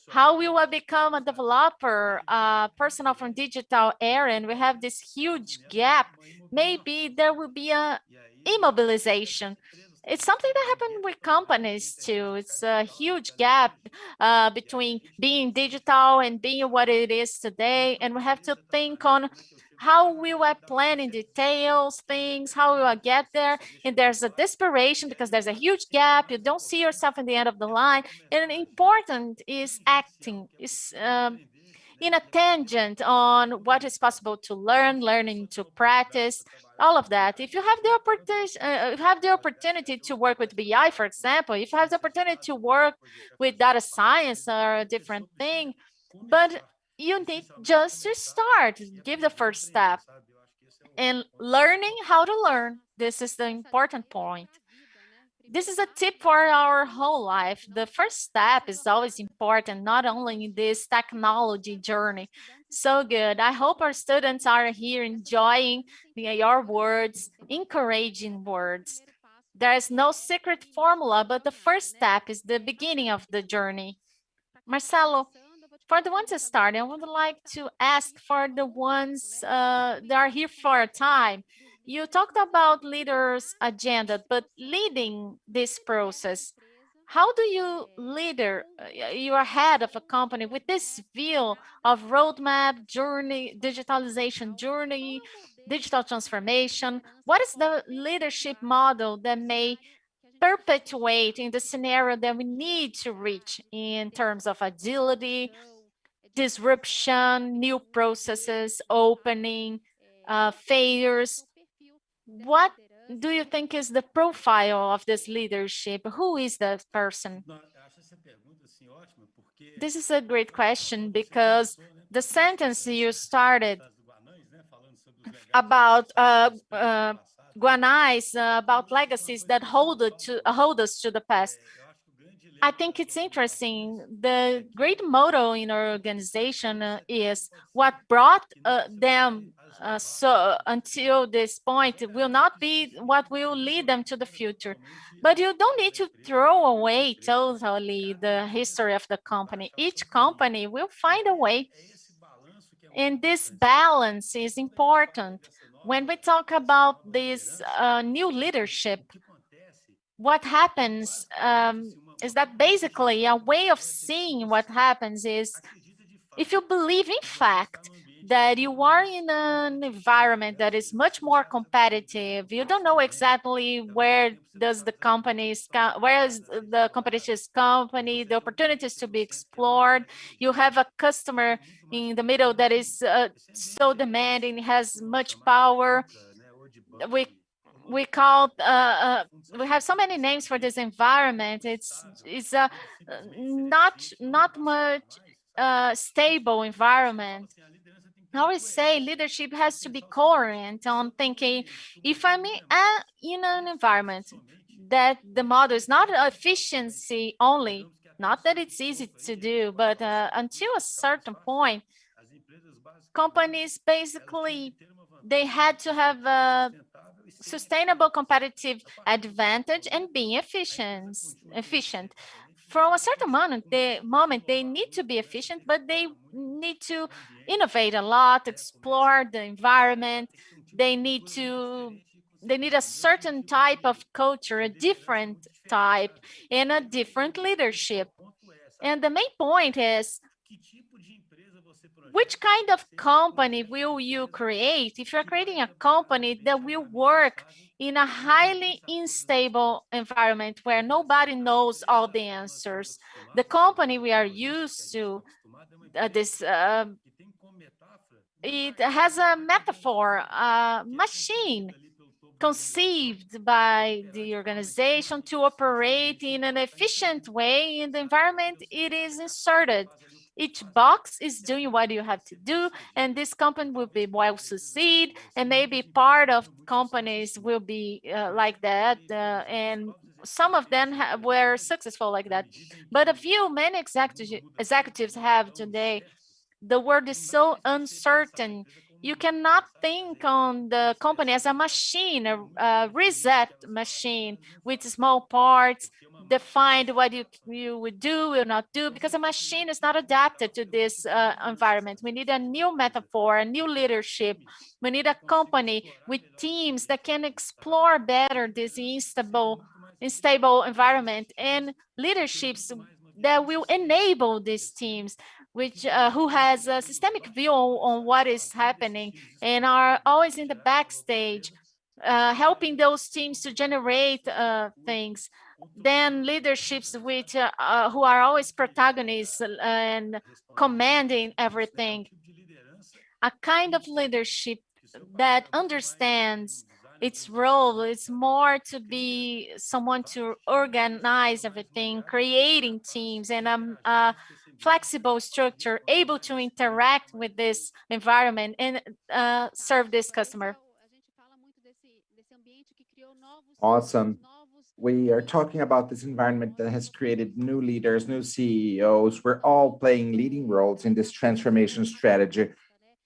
how will I become a developer, a person from digital area, and we have this huge gap, maybe there will be a immobilization. It's something that happened with companies too. It's a huge gap between being digital and being what it is today. And we have to think on how will I plan in details things, how will I get there? And there's a desperation because there's a huge gap. You don't see yourself in the end of the line. And important is acting, is in a tangent on what is possible to learn, learning to practice, all of that. If you have the opportunity to work with BI, for example, if you have the opportunity to work with data science or a different thing, but you need just to start, give the first step and learning how to learn. This is the important point. This is a tip for our whole life. The first step is always important, not only in this technology journey. So good. I hope our students are here enjoying your words, encouraging words. There is no secret formula, but the first step is the beginning of the journey. Marcelo, for the ones that start, I would like to ask for the ones that are here for a time. You talked about leaders' agenda, but leading this process, how do you you are head of a company with this view of roadmap, journey, digitalization journey, digital transformation? What is the leadership model that may perpetuate in the scenario that we need to reach in terms of agility, disruption, new processes, opening, failures? What do you think is the profile of this leadership? Who is that person? This is a great question because the sentence you started about Guanais, about legacies that hold us to the past. I think it's interesting. The great motto in our organization is what brought them so until this point will not be what will lead them to the future. But you don't need to throw away totally the history of the company. Each company will find a way. And this balance is important. When we talk about this new leadership, what happens is that basically a way of seeing what happens is if you believe in fact that you are in an environment that is much more competitive, you don't know exactly where does the where is the competition's company, the opportunities to be explored. You have a customer in the middle that is so demanding, has much power. We we call we have so many names for this environment. It's a not much stable environment. I always say leadership has to be coherent on thinking if I'm in an environment that the model is not efficiency only, not that it's easy to do, but until a certain point, companies basically they had to have a sustainable competitive advantage and being efficient. From a certain moment they need to be efficient, but they need to innovate a lot, explore the environment. They need a certain type of culture, a different type, and a different leadership. And the main point is which kind of company will you create if you're creating a company that will work in a highly unstable environment where nobody knows all the answers? The company we are used to, it has a metaphor, a machine. conceived by the organization to operate in an efficient way in the environment it is inserted. Each box is doing what you have to do, and this company will be well succeed, and maybe part of companies will be like that, and some of them were successful like that. But a few many executives have today, the world is so uncertain. You cannot think on the company as a machine, a reset machine with small parts, define what you would do, will not do, because a machine is not adapted to this environment. We need a new metaphor, a new leadership. We need a company with teams that can explore better this unstable environment, and leaderships that will enable these teams, which who has a systemic view on what is happening and are always in the backstage, helping those teams to generate things. Then leaderships which who are always protagonists and commanding everything. A kind of leadership that understands its role. It's more to be someone to organize everything, creating teams, and a flexible structure, able to interact with this environment and serve this customer. Awesome. We are talking about this environment that has created new leaders, new CEOs. We're all playing leading roles in this transformation strategy.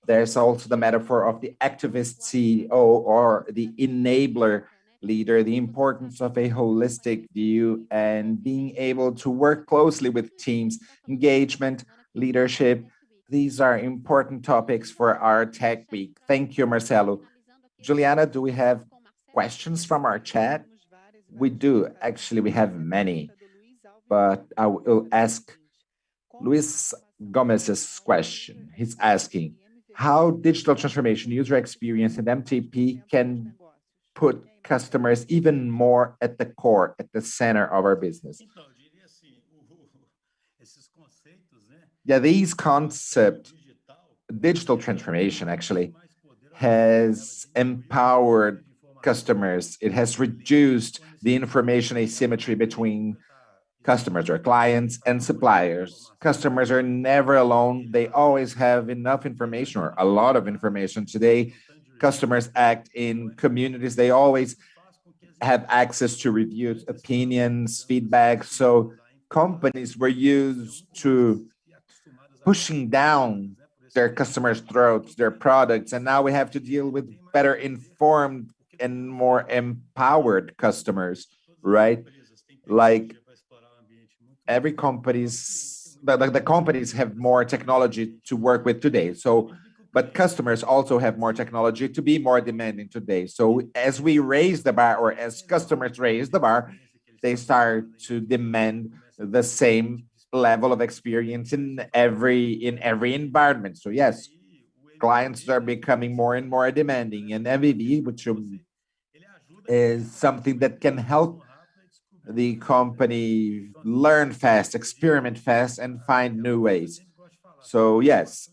There's also the metaphor of the activist CEO or the enabler leader, the importance of a holistic view and being able to work closely with teams, engagement, leadership. These are important topics for our Tech Week. Thank you, Marcelo. Juliana, do we have questions from our chat? We do. Actually, we have many, but I will ask Luis Gomez's question. He's asking how digital transformation, user experience, and MTP can put customers even more at the core, at the center of our business. Yeah, these concepts, digital transformation actually has empowered customers. It has reduced the information asymmetry between customers or clients and suppliers. Customers are never alone. They always have enough information or a lot of information. Today, customers act in communities. They always have access to reviews, opinions, feedback. So companies were used to pushing down their customers' throats, their products, and now we have to deal with better informed and more empowered customers, right? Like every the companies have more technology to work with today. So, but customers also have more technology to be more demanding today. So as we raise the bar, or as customers raise the bar, they start to demand the same level of experience in every environment. So yes, clients are becoming more and more demanding, and MVP, which is something that can help the company learn fast, experiment fast, and find new ways. So yes,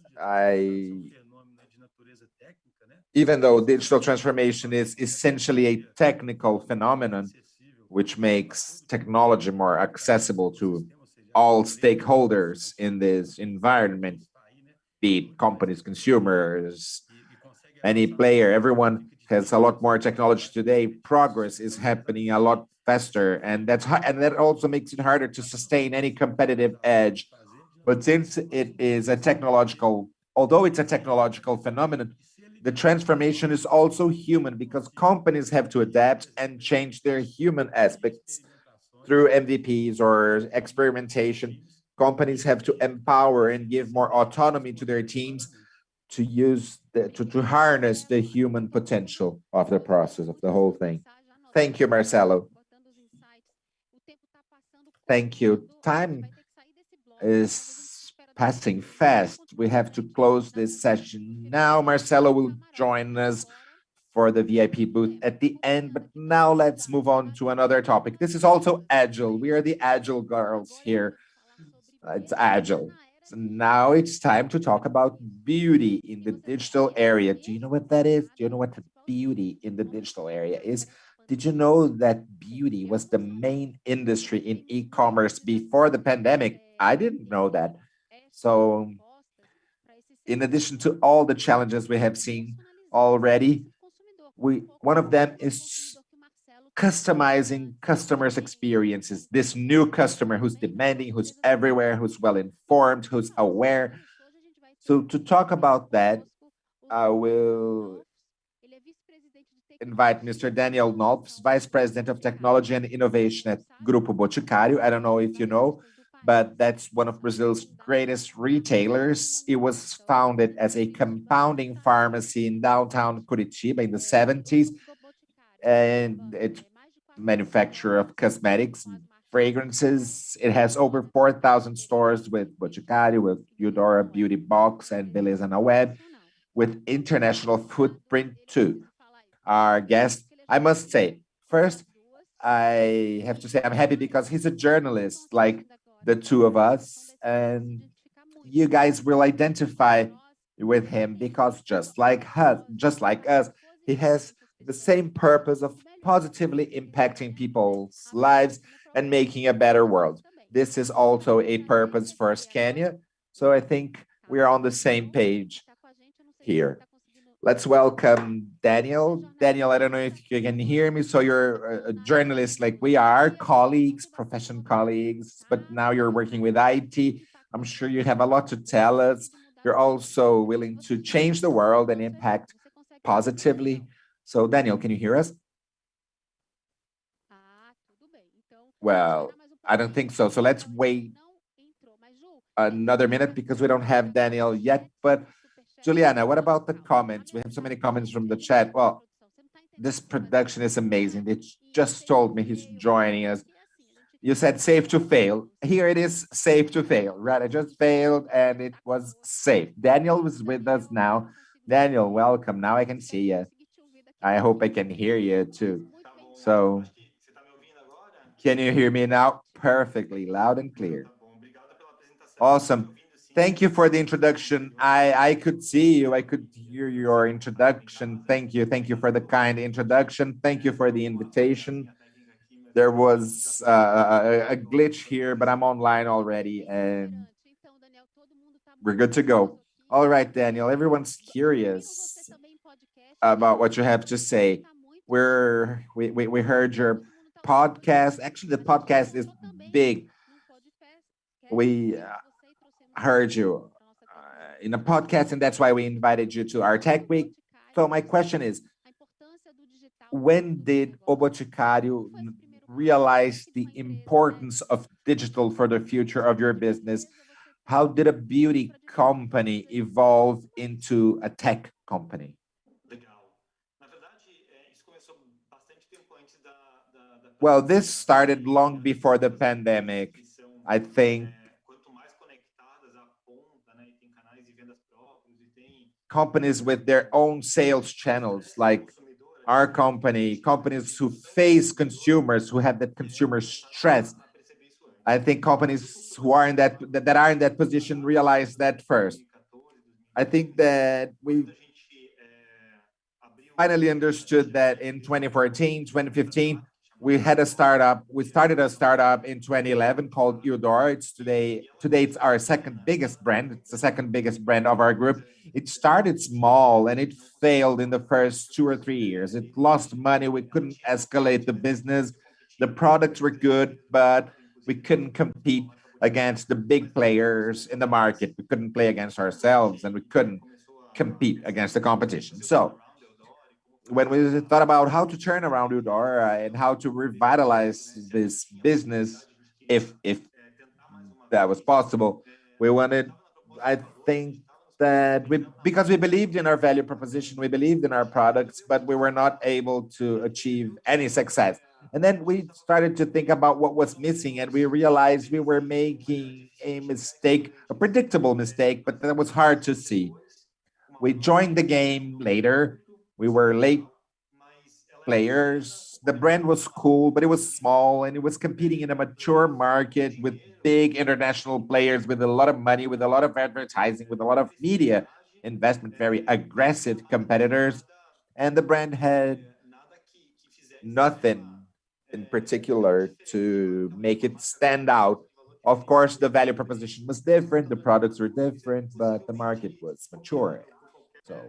even though digital transformation is essentially a technical phenomenon, which makes technology more accessible to all stakeholders in this environment, be it companies, consumers, any player, everyone has a lot more technology today. Progress is happening a lot faster, and that also makes it harder to sustain any competitive edge. But since it is although it's a technological phenomenon, the transformation is also human, because companies have to adapt and change their human aspects through MVPs or experimentation. Companies have to empower and give more autonomy to their teams to to harness the human potential of the process, of the whole thing. Thank you, Marcelo. Thank you. Time is passing fast. We have to close this session now. Marcelo will join us for the VIP booth at the end, but now let's move on to another topic. This is also agile. We are the agile girls here. It's agile. now it's time to talk about beauty in the digital area. Do you know what that is? Do you know what the beauty in the digital area is? Did you know that beauty was the main industry in e-commerce before the pandemic? I didn't know that. So, in addition to all the challenges we have seen already, one of them is customizing customers' experiences. This new customer who's demanding, who's everywhere, who's well informed, who's aware. So to talk about that, I will invite Mr. Daniel Nolfs, Vice President of Technology and Innovation at Grupo Boticário. I don't know if you know, but that's one of Brazil's greatest retailers. It was founded as a compounding pharmacy in downtown Curitiba in the 70s, and it manufacturer of cosmetics, fragrances. It has over 4,000 stores with Boticário, with Eudora Beauty Box and Beleza na Web, with international footprint too. Our guest, I must say, first, I have to say I'm happy because he's a journalist like the two of us, and you guys will identify with him because just like us, he has the same purpose of positively impacting people's lives and making a better world. This is also a purpose for Scania. So I think we are on the same page here. Let's welcome Daniel. Daniel, I don't know if you can hear me. So you're a journalist like we are, colleagues, profession colleagues, but now you're working with IT. I'm sure you have a lot to tell us. You're also willing to change the world and impact positively. So Daniel, can you hear us? Well, I don't think so. So let's wait another minute because we don't have Daniel yet. But Juliana, what about the comments? We have so many comments from the chat. Well, this production is amazing. They just told me he's joining us. You said safe to fail. Here it is, safe to fail, right? I just failed and it was safe. Daniel was with us now. Daniel, welcome. Now I can see you. I hope I can hear you too. So, can you hear me now? Perfectly, loud and clear. Awesome. Thank you for the introduction. I could see you. I could hear your introduction. Thank you. Thank you for the kind introduction. Thank you for the invitation. There was a glitch here, but I'm online already and we're good to go. All right, Daniel, everyone's curious about what you have to say. We heard your podcast. Actually, the podcast is big. We heard you in a podcast, and that's why we invited you to our TechWeek. So my question is, when did O Boticário realize the importance of digital for the future of your business? How did a beauty company evolve into a tech company? Well, this started long before the pandemic. I think companies with their own sales channels, like our company, companies who face consumers, who have that consumer stress. I think companies who are in that are in that position realize that first. I think that we finally understood that in 2014, 2015, we had a startup. We started a startup in 2011 called Eudora. Today it's our second biggest brand. It's the second biggest brand of our group. It started small and it failed in the first 2 or 3 years. It lost money. We couldn't escalate the business. The products were good, but we couldn't compete against the big players in the market. We couldn't play against ourselves and we couldn't compete against the competition. So when we thought about how to turn around Eudora and how to revitalize this business, if that was possible, we wanted, I think that because we believed in our value proposition, we believed in our products, but we were not able to achieve any success. And then we started to think about what was missing, and we realized we were making a mistake, a predictable mistake, but that was hard to see. We joined the game later. We were late, players. The brand was cool, but it was small and it was competing in a mature market with big international players with a lot of money, with a lot of advertising, with a lot of media investment, very aggressive competitors. And the brand had nothing in particular to make it stand out. Of course, the value proposition was different, the products were different, but the market was mature. So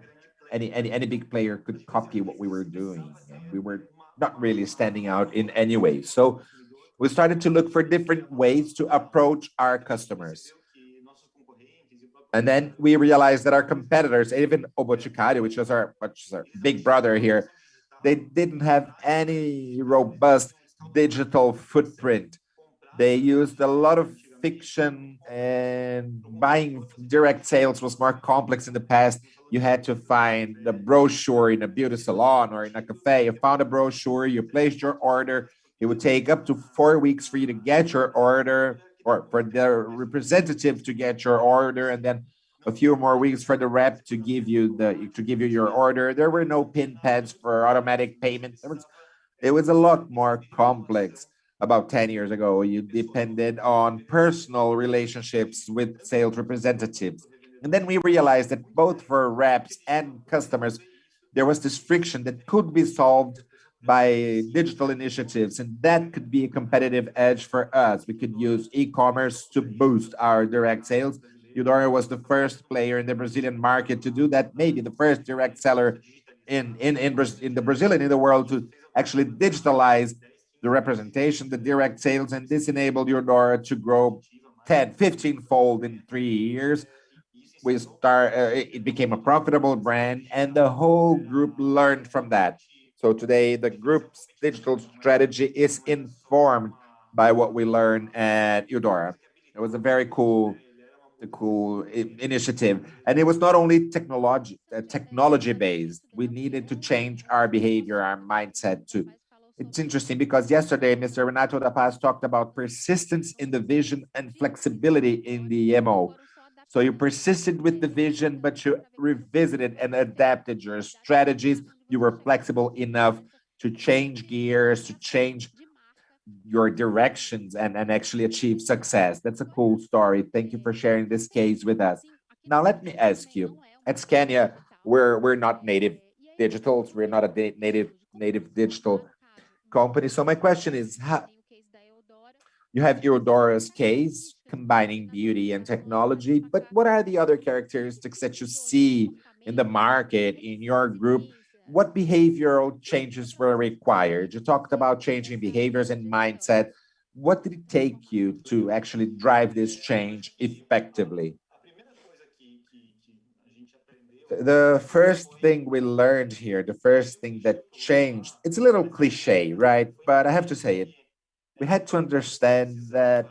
any big player could copy what we were doing, and we were not really standing out in any way. So we started to look for different ways to approach our customers. And then we realized that our competitors, even O Boticário, which is our big brother here, they didn't have any robust digital footprint. They used a lot of fiction, and buying direct sales was more complex in the past. You had to find the brochure in a beauty salon or in a cafe. You found a brochure, you placed your order. It would take up to 4 weeks for you to get your order, or for the representative to get your order, and then a few more weeks for the rep to give you your order. There were no pin pads for automatic payment. It was a lot more complex. About 10 years ago, you depended on personal relationships with sales representatives. And then we realized that both for reps and customers, there was this friction that could be solved by digital initiatives, and that could be a competitive edge for us. We could use e-commerce to boost our direct sales. Eudora was the first player in the Brazilian market to do that, maybe the first direct seller in the Brazilian, in the world, to actually digitalize the representation, the direct sales, and this enabled Eudora to grow 10, 15-fold in 3 years. It became a profitable brand, and the whole group learned from that. So today, the group's digital strategy is informed by what we learned at Eudora. It was a very cool initiative, and it was not only technology based. We needed to change our behavior, our mindset too. It's interesting because yesterday Mr. Renato da Paz talked about persistence in the vision and flexibility in the MO. So you persisted with the vision, but you revisited and adapted your strategies. You were flexible enough to change gears, to change your directions, and actually achieve success. That's a cool story. Thank you for sharing this case with us. Now, let me ask you, at Scania, we're not native digitals. We're not a native digital company. So my question is, you have Eudora's case, combining beauty and technology, but what are the other characteristics that you see in the market, in your group? What behavioral changes were required? You talked about changing behaviors and mindset. What did it take you to actually drive this change effectively? The first thing we learned here, the first thing that changed, it's a little cliche, right? But I have to say it. We had to understand that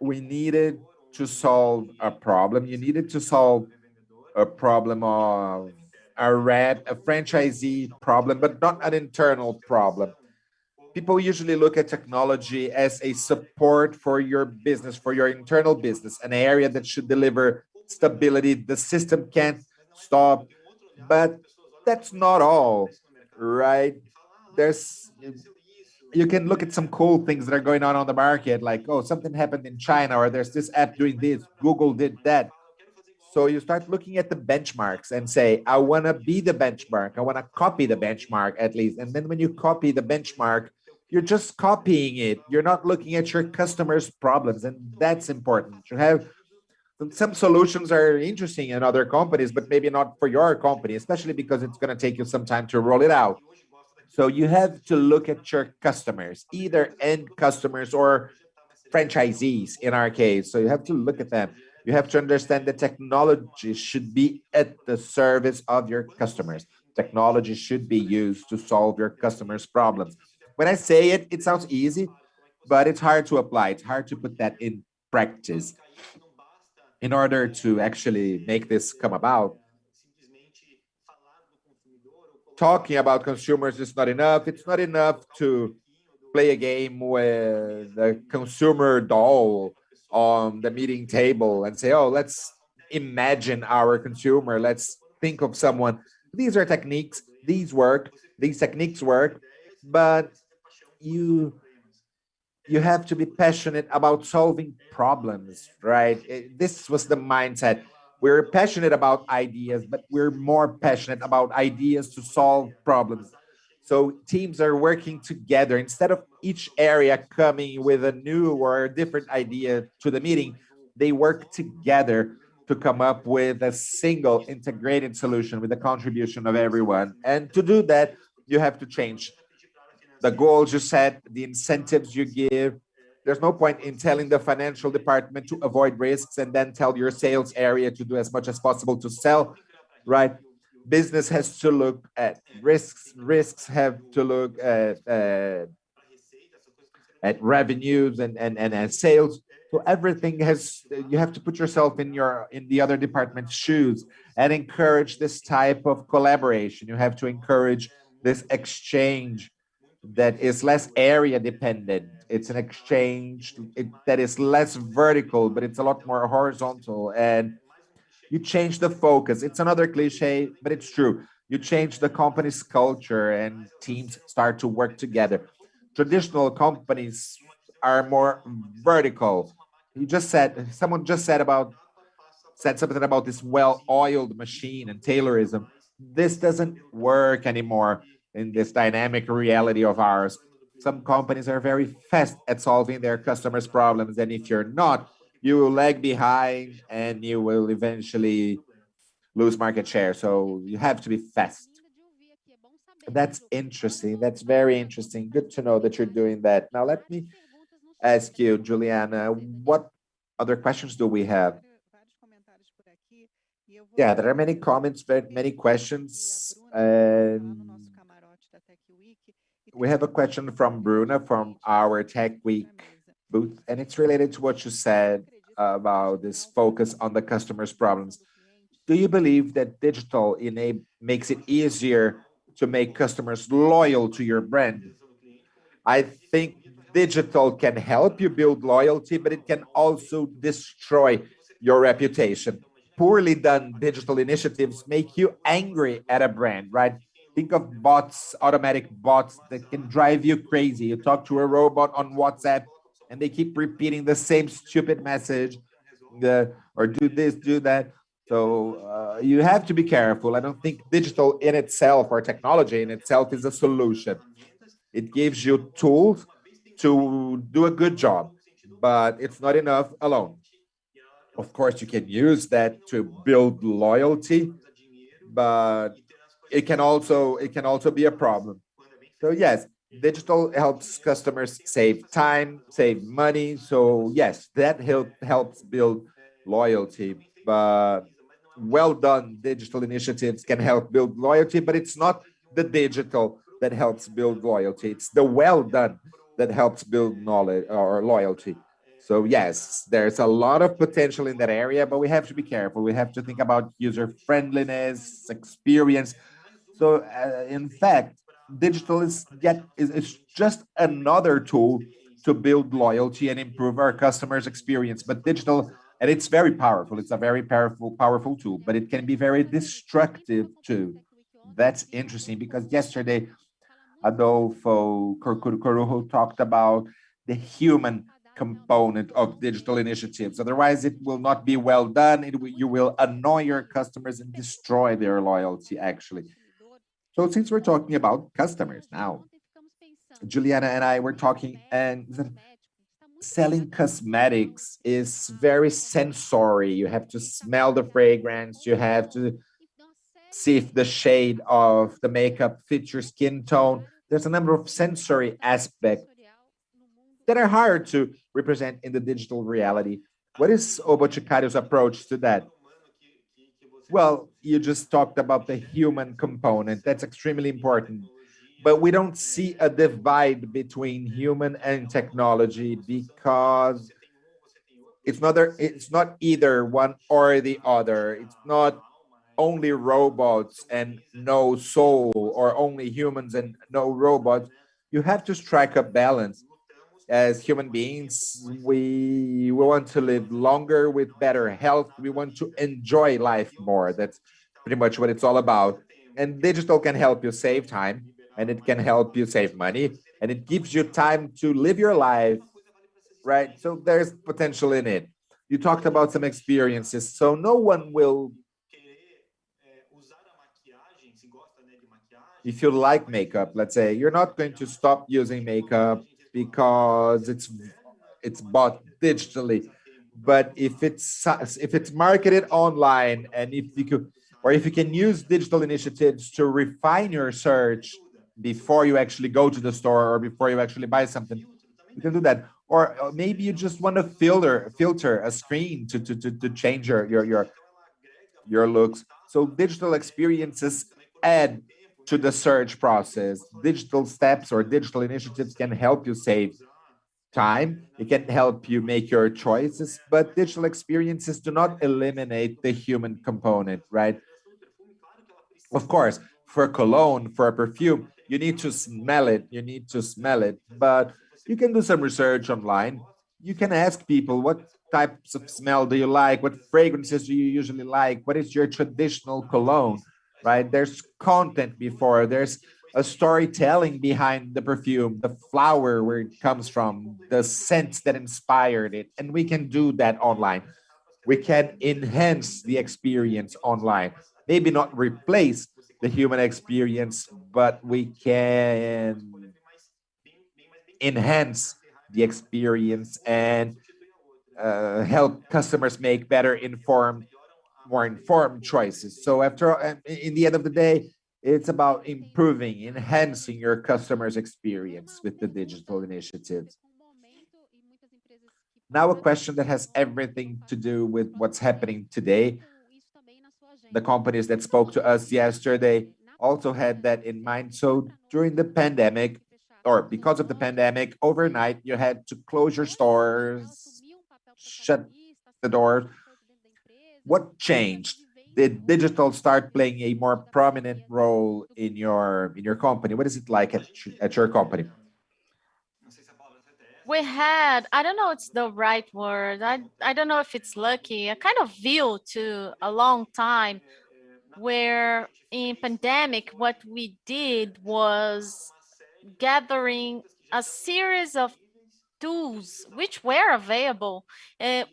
we needed to solve a problem. You needed to solve a problem of a franchisee problem, but not an internal problem. People usually look at technology as a support for your business, for your internal business, an area that should deliver stability. The system can't stop, but that's not all, right? There's You can look at some cool things that are going on the market, like, oh, something happened in China, or there's this app doing this, Google did that. So you start looking at the benchmarks and say, I want to be the benchmark. I want to copy the benchmark at least. And then when you copy the benchmark, you're just copying it. You're not looking at your customers' problems. And that's important. You have some solutions are interesting in other companies, but maybe not for your company, especially because it's going to take you some time to roll it out. So you have to look at your customers, either end customers or franchisees in our case. So you have to look at them. You have to understand that technology should be at the service of your customers. Technology should be used to solve your customers' problems. When I say it, it sounds easy, but it's hard to apply. It's hard to put that in practice. In order to actually make this come about, talking about consumers is not enough. It's not enough to play a game with a consumer doll on the meeting table and say, oh, let's imagine our consumer. Let's think of someone. These are techniques. These work. these techniques work, but you have to be passionate about solving problems, right? This was the mindset. We're passionate about ideas, but we're more passionate about ideas to solve problems. So teams are working together instead of each area coming with a new or a different idea to the meeting. They work together to come up with a single integrated solution with the contribution of everyone. And to do that, you have to change the goals you set, the incentives you give. There's no point in telling the financial department to avoid risks and then tell your sales area to do as much as possible to sell, right? Business has to look at risks. Risks have to look at revenues and sales. So everything has, you have to put yourself in the other department's shoes and encourage this type of collaboration. You have to encourage this exchange that is less area dependent. It's an exchange that is less vertical, but it's a lot more horizontal. And you change the focus. It's another cliche, but it's true. You change the company's culture and teams start to work together. Traditional companies are more vertical. Someone just said something about this well-oiled machine and Taylorism. This doesn't work anymore in this dynamic reality of ours. Some companies are very fast at solving their customers' problems, and if you're not, you will lag behind and you will eventually lose market share. So you have to be fast. That's interesting. That's very interesting. Good to know that you're doing that. Now, let me ask you, Juliana, what other questions do we have? Yeah, there are many comments, many questions. And we have a question from Bruna from our Tech Week booth, and it's related to what you said about this focus on the customer's problems. Do you believe that digital makes it easier to make customers loyal to your brand? I think digital can help you build loyalty, but it can also destroy your reputation. Poorly done digital initiatives make you angry at a brand, right? Think of bots, automatic bots that can drive you crazy. You talk to a robot on WhatsApp and they keep repeating the same stupid message, or do this, do that. So you have to be careful. I don't think digital in itself or technology in itself is a solution. It gives you tools to do a good job, but it's not enough alone. Of course, you can use that to build loyalty, but it can also be a problem. So yes, digital helps customers save time, save money. So yes, that helps build loyalty. But well done digital initiatives can help build loyalty, but it's not the digital that helps build loyalty. It's the well done that helps build knowledge or loyalty. So yes, there's a lot of potential in that area, but we have to be careful. We have to think about user friendliness, experience. So in fact, digital is just another tool to build loyalty and improve our customers' experience. But digital, and it's very powerful. It's a very powerful tool, but it can be very destructive too. That's interesting because yesterday Adolfo Corujo talked about the human component of digital initiatives. Otherwise, it will not be well done. You will annoy your customers and destroy their loyalty, actually. So since we're talking about customers now, Juliana and I were talking, and selling cosmetics is very sensory. You have to smell the fragrance, you have to see if the shade of the makeup fits your skin tone. There's a number of sensory aspects that are hard to represent in the digital reality. What is Obochikario's approach to that? Well, you just talked about the human component. That's extremely important. But we don't see a divide between human and technology because it's not either one or the other. It's not only robots and no soul, or only humans and no robots. You have to strike a balance. As human beings, we want to live longer with better health. We want to enjoy life more. That's pretty much what it's all about. And digital can help you save time, and it can help you save money, and it gives you time to live your life, right? So there's potential in it. You talked about some experiences, so no one will, if you like makeup, let's say, you're not going to stop using makeup because it's bought digitally. But if it's marketed online, and if you could, or if you can use digital initiatives to refine your search before you actually go to the store or before you actually buy something, you can do that. Or maybe you just want to filter a screen to change your looks. So digital experiences add to the search process. Digital steps or digital initiatives can help you save time. It can help you make your choices, but digital experiences do not eliminate the human component, right? Of course, for a cologne, for a perfume, you need to smell it. You need to smell it, but you can do some research online. You can ask people, what types of smell do you like? What fragrances do you usually like? What is your traditional cologne, right? There's content before, there's a storytelling behind the perfume, the flower where it comes from, the scents that inspired it. And we can do that online. We can enhance the experience online. Maybe not replace the human experience, but we can enhance the experience and help customers make more informed choices. So in the end of the day, it's about improving, enhancing your customers' experience with the digital initiatives. Now, a question that has everything to do with what's happening today. The companies that spoke to us yesterday also had that in mind. So during the pandemic, or because of the pandemic, overnight, you had to close your stores, shut the doors. What changed? Did digital start playing a more prominent role in your company? What is it like at your company? We had, I don't know it's the right word. I don't know if it's lucky, a kind of view to a long time where in pandemic, what we did was gathering a series of tools which were available,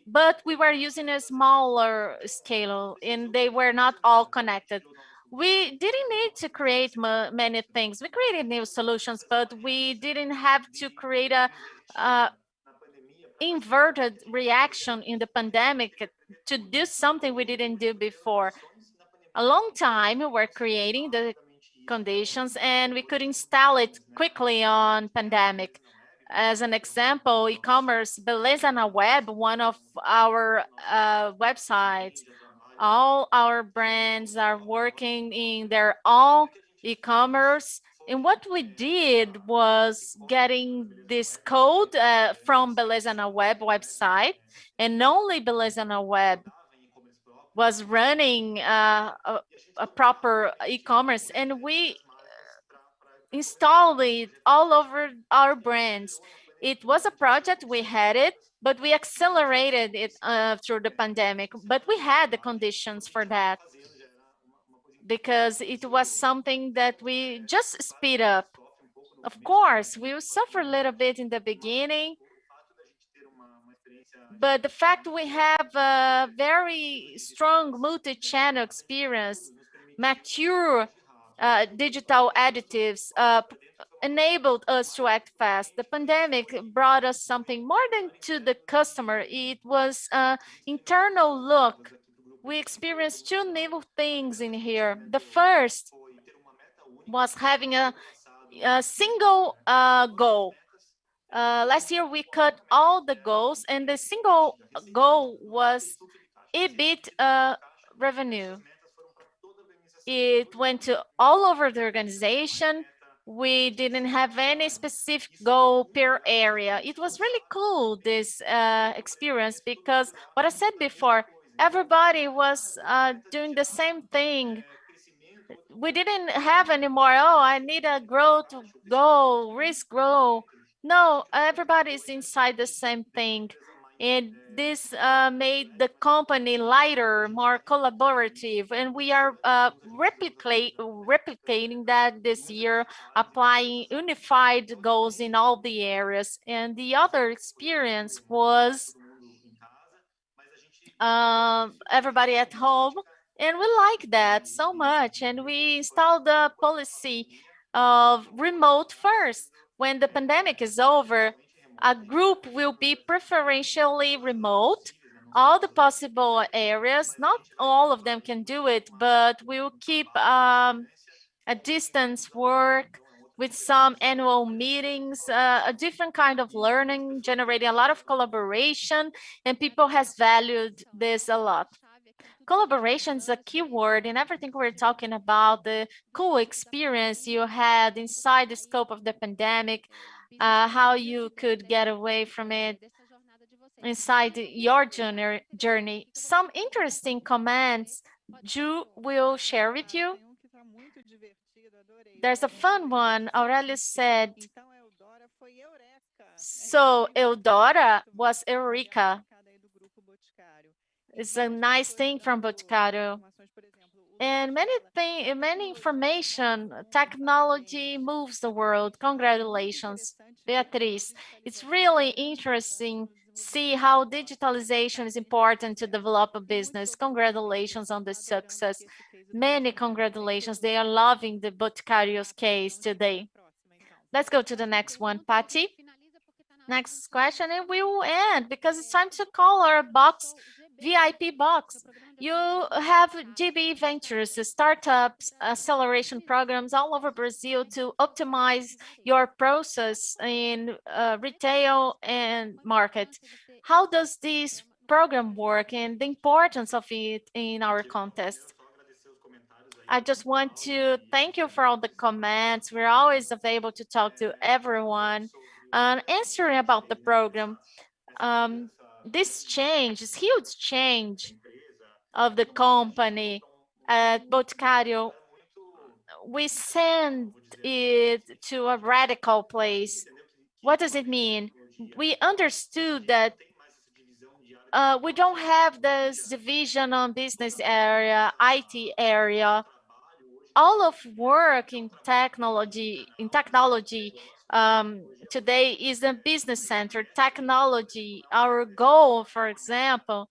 but we were using a smaller scale and they were not all connected. We didn't need to create many things. We created new solutions, but we didn't have to create a inverted reaction in the pandemic to do something we didn't do before. A long time we were creating the conditions and we could install it quickly on pandemic. As an example, e-commerce, Beleza na Web, one of our websites, all our brands are working in their own e-commerce. And what we did was getting this code from Beleza na Web website, and only Beleza na Web was running a proper e-commerce, and we installed it all over our brands. It was a project, we had it, but we accelerated it through the pandemic. But we had the conditions for that because it was something that we just speed up. Of course, we will suffer a little bit in the beginning, but the fact we have a very strong multi-channel experience, mature digital additives enabled us to act fast. The pandemic brought us something more than to the customer. It was an internal look. We experienced two new things in here. The first was having a single goal. Last year, we cut all the goals, and the single goal was EBIT revenue. It went to all over the organization. We didn't have any specific goal per area. It was really cool, this experience, because what I said before, everybody was doing the same thing. We didn't have anymore, oh, I need a growth goal, risk goal. No, everybody is inside the same thing. And this made the company lighter, more collaborative, and we are replicating that this year, applying unified goals in all the areas. And the other experience was everybody at home, and we like that so much. And we installed the policy of remote first. When the pandemic is over, a group will be preferentially remote. All the possible areas, not all of them can do it, but we'll keep a distance work with some annual meetings, a different kind of learning, generating a lot of collaboration, and people has valued this a lot. Collaboration is a key word in everything we're talking about, the cool experience you had inside the scope of the pandemic, how you could get away from it inside your journey. Some interesting comments Ju will share with you. There's a fun one. Aurelio said, so Eudora was Eureka. It's a nice thing from Boticário. And many information, technology moves the world. Congratulations, Beatriz. It's really interesting see how digitalization is important to develop a business. Congratulations on the success. Many congratulations. They are loving the Boticário's case today. Let's go to the next one, Patty. Next question, and we will end because it's time to call our box, VIP box. You have GB Ventures, the startups, acceleration programs all over Brazil to optimize your process in retail and market. How does this program work and the importance of it in our contest? I just want to thank you for all the comments. We're always available to talk to everyone and answering about the program. This change, this huge change of the company at Boticário, we send it to a radical place. What does it mean? We understood that we don't have this division on business area, IT area. All of work in technology today is a business center technology. Our goal, for example,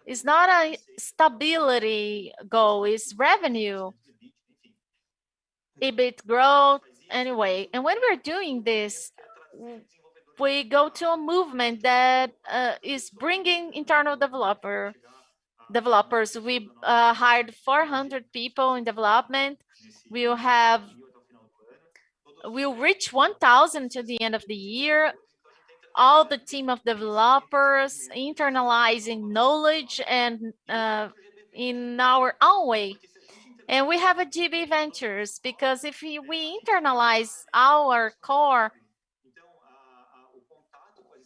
is not a stability goal, it's revenue, EBIT growth, anyway. And when we're doing this, we go to a movement that is bringing internal developers. We hired 400 people in development. We'll reach 1,000 to the end of the year. All the team of developers internalizing knowledge and in our own way. And we have a GB Ventures because if we internalize our core,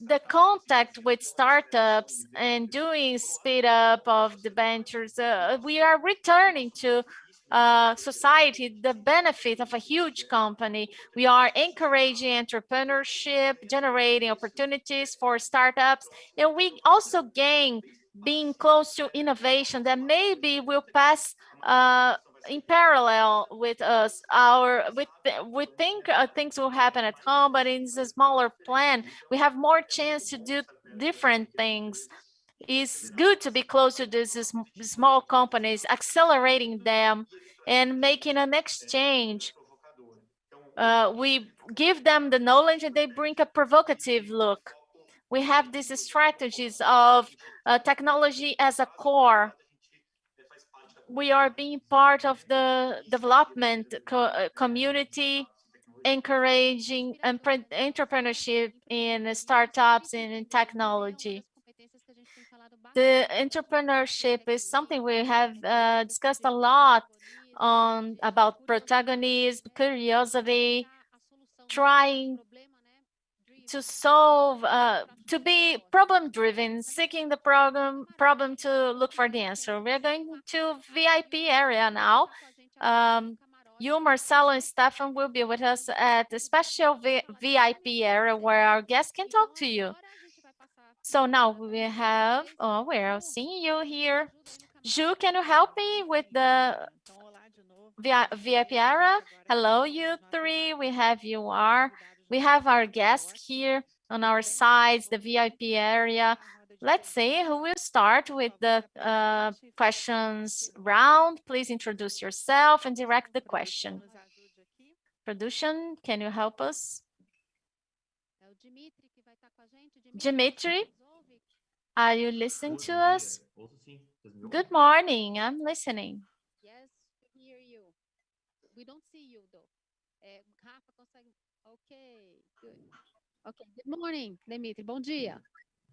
the contact with startups and doing speed up of the ventures, we are returning to society the benefit of a huge company. We are encouraging entrepreneurship, generating opportunities for startups, and we also gain being close to innovation that maybe will pass in parallel with us. We think things will happen at home, but in a smaller plan, we have more chance to do different things. It's good to be close to these small companies, accelerating them and making an exchange. We give them the knowledge and they bring a provocative look. We have these strategies of technology as a core. We are being part of the development community, encouraging entrepreneurship in startups and in technology. The entrepreneurship is something we have discussed a lot on about protagonism, curiosity, trying to solve, to be problem-driven, seeking the problem to look for the answer. We're going to VIP area now. You, Marcelo, and Stefan will be with us at the special VIP area where our guests can talk to you. So now we have, oh, we're seeing you here. Ju, can you help me with the VIP area? Hello, you three. We have you are. We have our guests here on our sides, the VIP area. Let's see who will start with the questions round. Please introduce yourself and direct the question. Production, can you help us? Dimitri, are you listening to us? Good morning, I'm listening. Yes, we hear you. We don't see you though. Rafa consegue. Okay, good. Okay, good morning, Dimitri. Bom dia.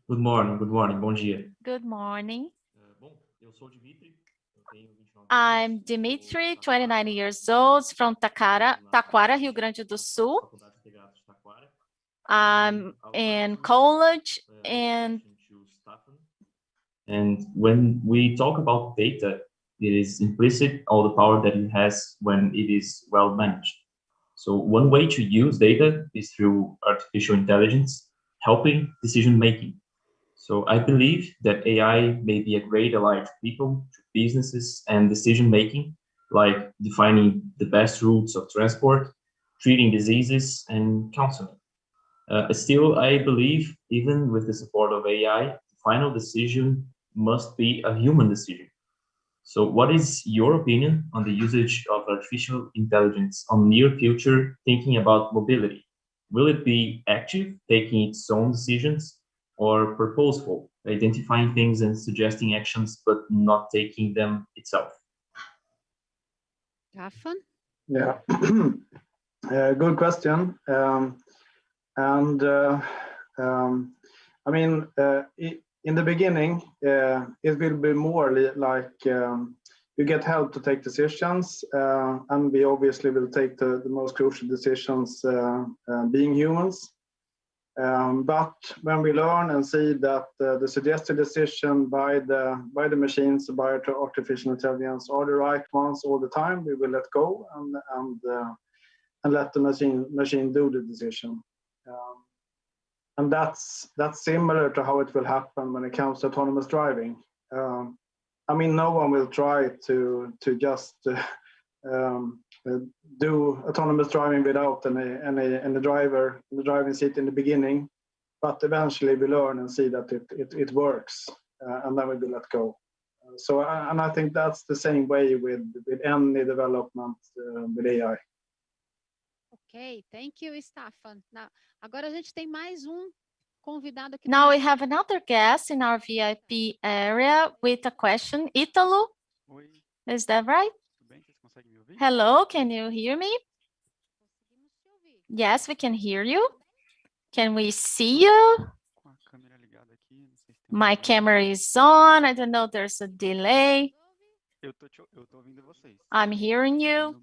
Good morning, bom dia. Good morning. Bom, eu sou o Dimitri, eu tenho 29 I'm Dimitri, 29 years old, from Taquara, Rio Grande do Sul. Faculdade Integrada de Taquara. I'm in college And when we talk about data, it is implicit all the power that it has when it is well managed. So one way to use data is through artificial intelligence, helping decision making. So I believe that AI may be a great ally to people, to businesses, and decision making, like defining the best routes of transport, treating diseases, and counseling. Still, I believe even with the support of AI, the final decision must be a human decision. So what is your opinion on the usage of artificial intelligence on near future thinking about mobility? Will it be active, taking its own decisions, or purposeful, identifying things and suggesting actions, but not taking them itself? Rafa? Yeah, good question. I mean, in the beginning, it will be more like you get help to take decisions, and we obviously will take the most crucial decisions being humans. But when we learn and see that the suggested decision by the machines, by artificial intelligence, are the right ones all the time, we will let go and let the machine do the decision. And that's similar to how it will happen when it comes to autonomous driving. I mean, no one will try to just do autonomous driving without any driver in the driving seat in the beginning, but eventually we learn and see that it works, and then we will let go. So, and I think that's the same way with any development with AI. Ok, thank you, Stefan. Agora a gente tem mais convidado aqui. Now we have another guest in our VIP area with a question. Ítalo, is that right? Hello, can you hear me? Yes, we can hear you. Can we see you? My camera is on. I don't know, there's a delay. I'm hearing you.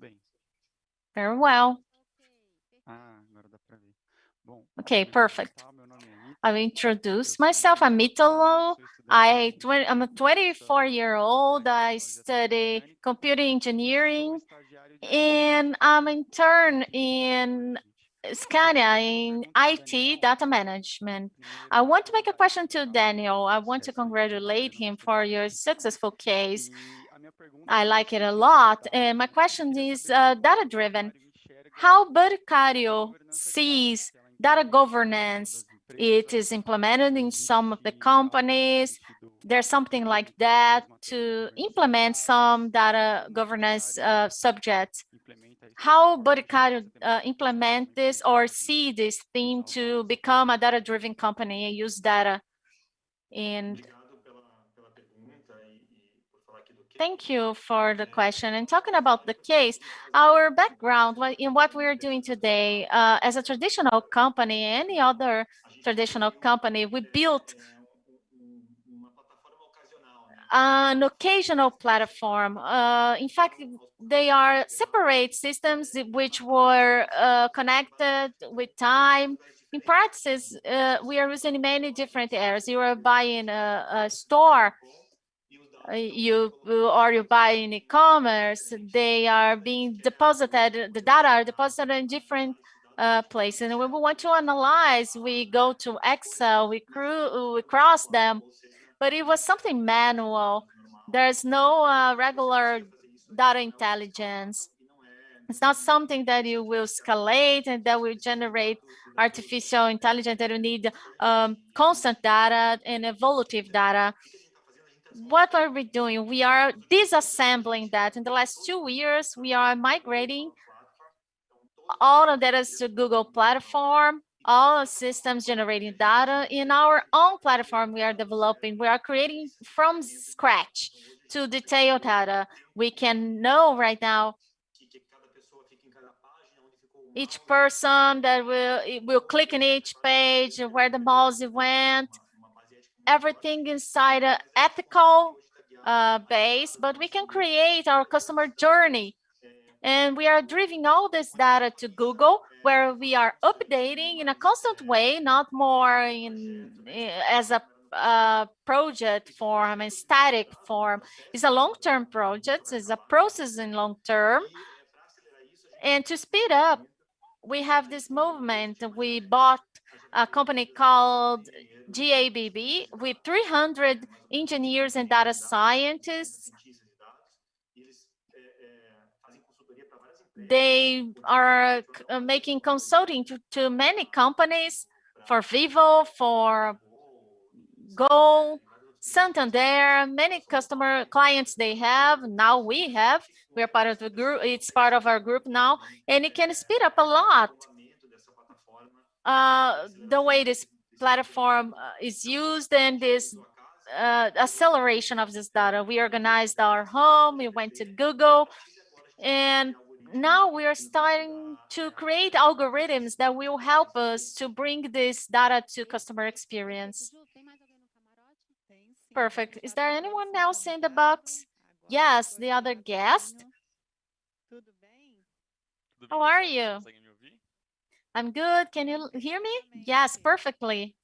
Very well. Okay, perfect. I'll introduce myself. I'm Ítalo. I'm a 24-year-old. I study computer engineering, and I'm an intern in Scania in IT data management. I want to make a question to Daniel. I want to congratulate him for your successful case. I like it a lot. And my question is data-driven. How Boticário sees data governance? It is implemented in some of the companies. There's something like that to implement some data governance subjects. How Boticário implement this or see this theme to become a data-driven company and use data? And thank you for the question. And talking about the case, our background in what we're doing today, as a traditional company, any other traditional company, we built an occasional platform. In fact, they are separate systems which were connected with time. In practice, we are using many different areas. You are buying a store, you buy in e-commerce, they are being deposited, the data are deposited in different place. And when we want to analyze, we go to Excel, we cross them, but it was something manual. There's no regular data intelligence. It's not something that you will escalate and that will generate artificial intelligence that you need constant data and evolutive data. What are we doing? We are disassembling that. In the last 2 years, we are migrating all of data to Google platform, all systems generating data in our own platform we are developing. We are creating from scratch to detailed data. We can know right now each person that will click in each page, where the mouse went, everything inside an ethical base, but we can create our customer journey. And we are driving all this data to Google, where we are updating in a constant way, not more as a project form, a static form. It's a long-term project, it's a process in long-term. And to speed up, we have this movement. We bought a company called GABB with 300 engineers and data scientists. They are making consulting to many companies, for Vivo, for Go, Santander, many customer clients they have. Now we are part of the group. It's part of our group now, and it can speed up a lot the way this platform is used and this acceleration of this data. We organized our home, we went to Google, and now we are starting to create algorithms that will help us to bring this data to customer experience. Perfect. Is there anyone else in the box? Yes, the other guest. How are you? I'm good. Can you hear me? Yes, perfectly.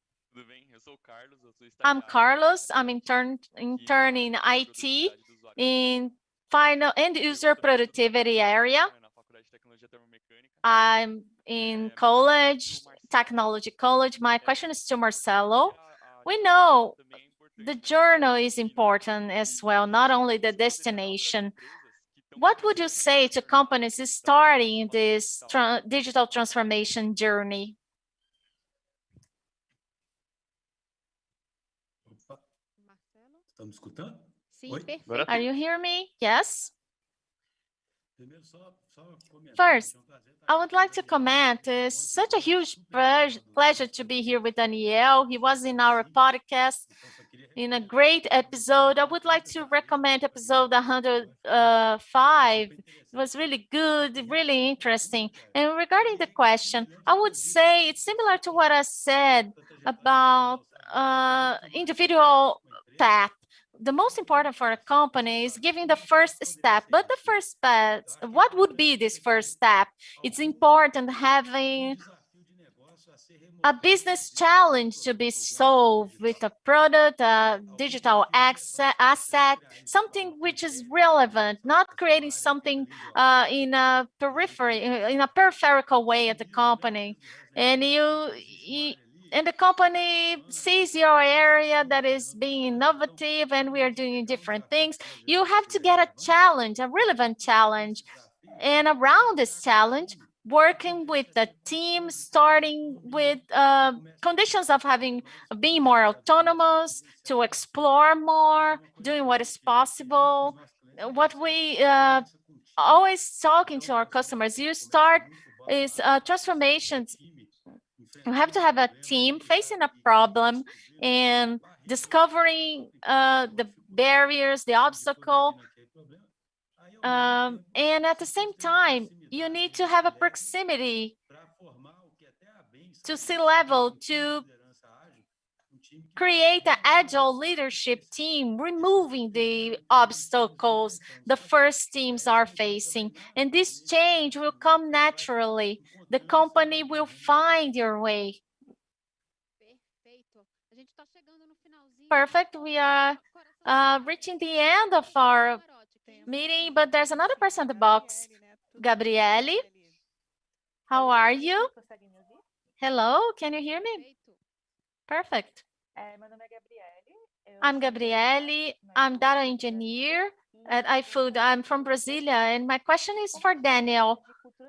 I'm Carlos. I'm intern in IT in final end user productivity area. I'm in college, technology college. My question is to Marcelo. We know the journey is important as well, not only the destination. What would you say to companies starting this digital transformation journey? Are you hearing me? Yes? First, I would like to comment, it's such a huge pleasure to be here with Daniel. He was in our podcast in a great episode. I would like to recommend episode 105. It was really good, really interesting. And regarding the question, I would say it's similar to what I said about individual path. The most important for a company is giving the first step. But the first step, what would be this first step? It's important having a business challenge to be solved with a product, a digital asset, something which is relevant, not creating something in a peripheral way at the company. And and the company sees your area that is being innovative and we are doing different things. You have to get a challenge, a relevant challenge. And around this challenge, working with the team, starting with conditions of being more autonomous, to explore more, doing what is possible. What we always talking to our customers, you start is transformations. You have to have a team facing a problem and discovering the barriers, the obstacle. And at the same time, you need to have a proximity to C-level to create an agile leadership team, removing the obstacles the first teams are facing. And this change will come naturally. The company will find your way. Perfect. We are reaching the end of our meeting, but there's another person in the box, Gabriele. How are you? Hello, can you hear me? Perfect. I'm Gabriele. I'm data engineer at iFood. I'm from Brasilia, and my question is for Daniel.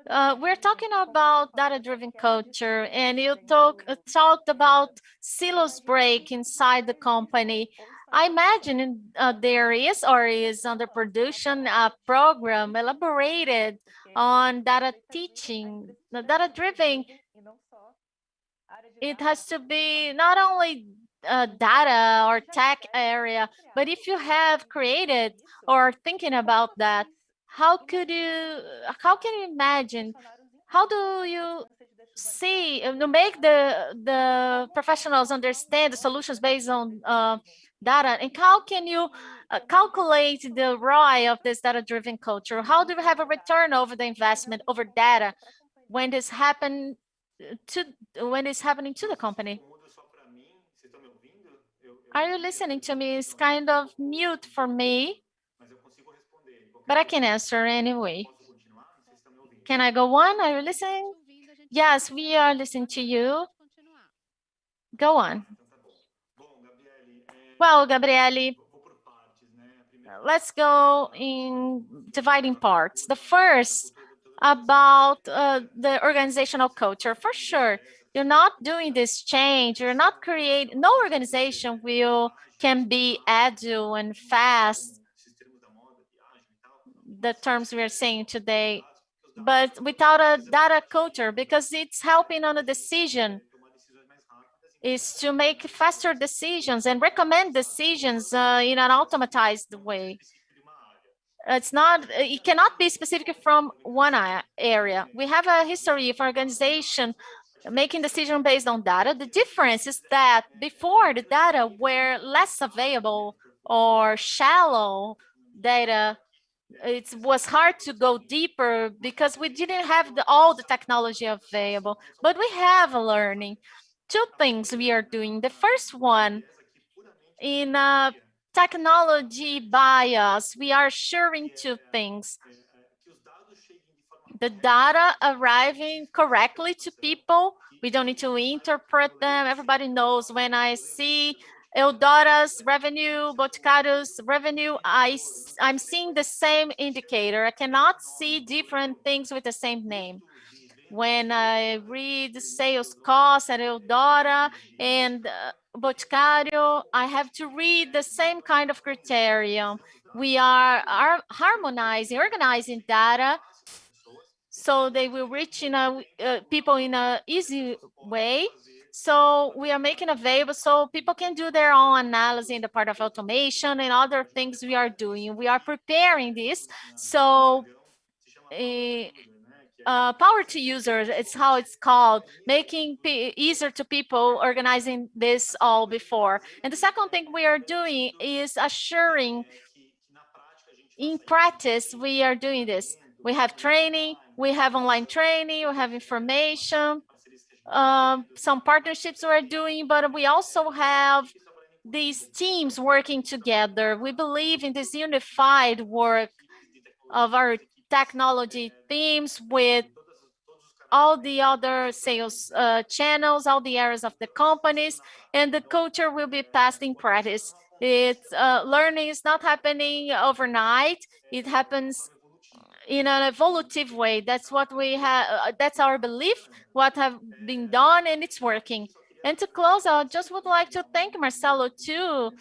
We're talking about data-driven culture, and you talked about silos break inside the company. I imagine there is or is under production a program elaborated on data teaching, the data-driven. It has to be not only data or tech area, but if you have created or thinking about that, how could you, how can you imagine, how do you see to make the professionals understand the solutions based on data, and how can you calculate the ROI of this data-driven culture? How do you have a return over the investment over data when this happen to when it's happening to the company? Are you listening to me? It's kind of mute for me, but I can answer anyway. Can I go on? Are you listening? Yes, we are listening to you. Go on. Well, Gabriele, let's go in dividing parts. The first, about the organizational culture. For sure, you're not doing this change. You're not creating, no organization can be agile and fast, the terms we are saying today, but without a data culture, because it's helping on a decision, is to make faster decisions and recommend decisions in an automatized way. It's not, it cannot be specific from one area. We have a history of organization making decision based on data. The difference is that before, the data were less available or shallow data. It was hard to go deeper because we didn't have all the technology available, but we have a learning. Two things we are doing. The first one, in technology bias, we are assuring two things: the data arriving correctly to people. We don't need to interpret them. Everybody knows when I see Eudora's revenue, Boticado's revenue, I'm seeing the same indicator. I cannot see different things with the same name. When I read sales costs at Eudora and Boticário, I have to read the same kind of criterion. We are harmonizing, organizing data so they will reach people in a easy way. So we are making available so people can do their own analysis in the part of automation and other things we are doing. We are preparing this. So power to users, it's how it's called, making easier to people, organizing this all before. And the second thing we are doing is assuring in practice, we are doing this. We have training, we have online training, we have information, some partnerships we're doing, but we also have these teams working together. We believe in this unified work of our technology teams with all the other sales channels, all the areas of the companies, and the culture will be passed in practice. It's learning is not happening overnight. It happens in an evolutive way. That's what we have. That's our belief. What have been done, and it's working. And to close, I just would like to thank Marcelo too,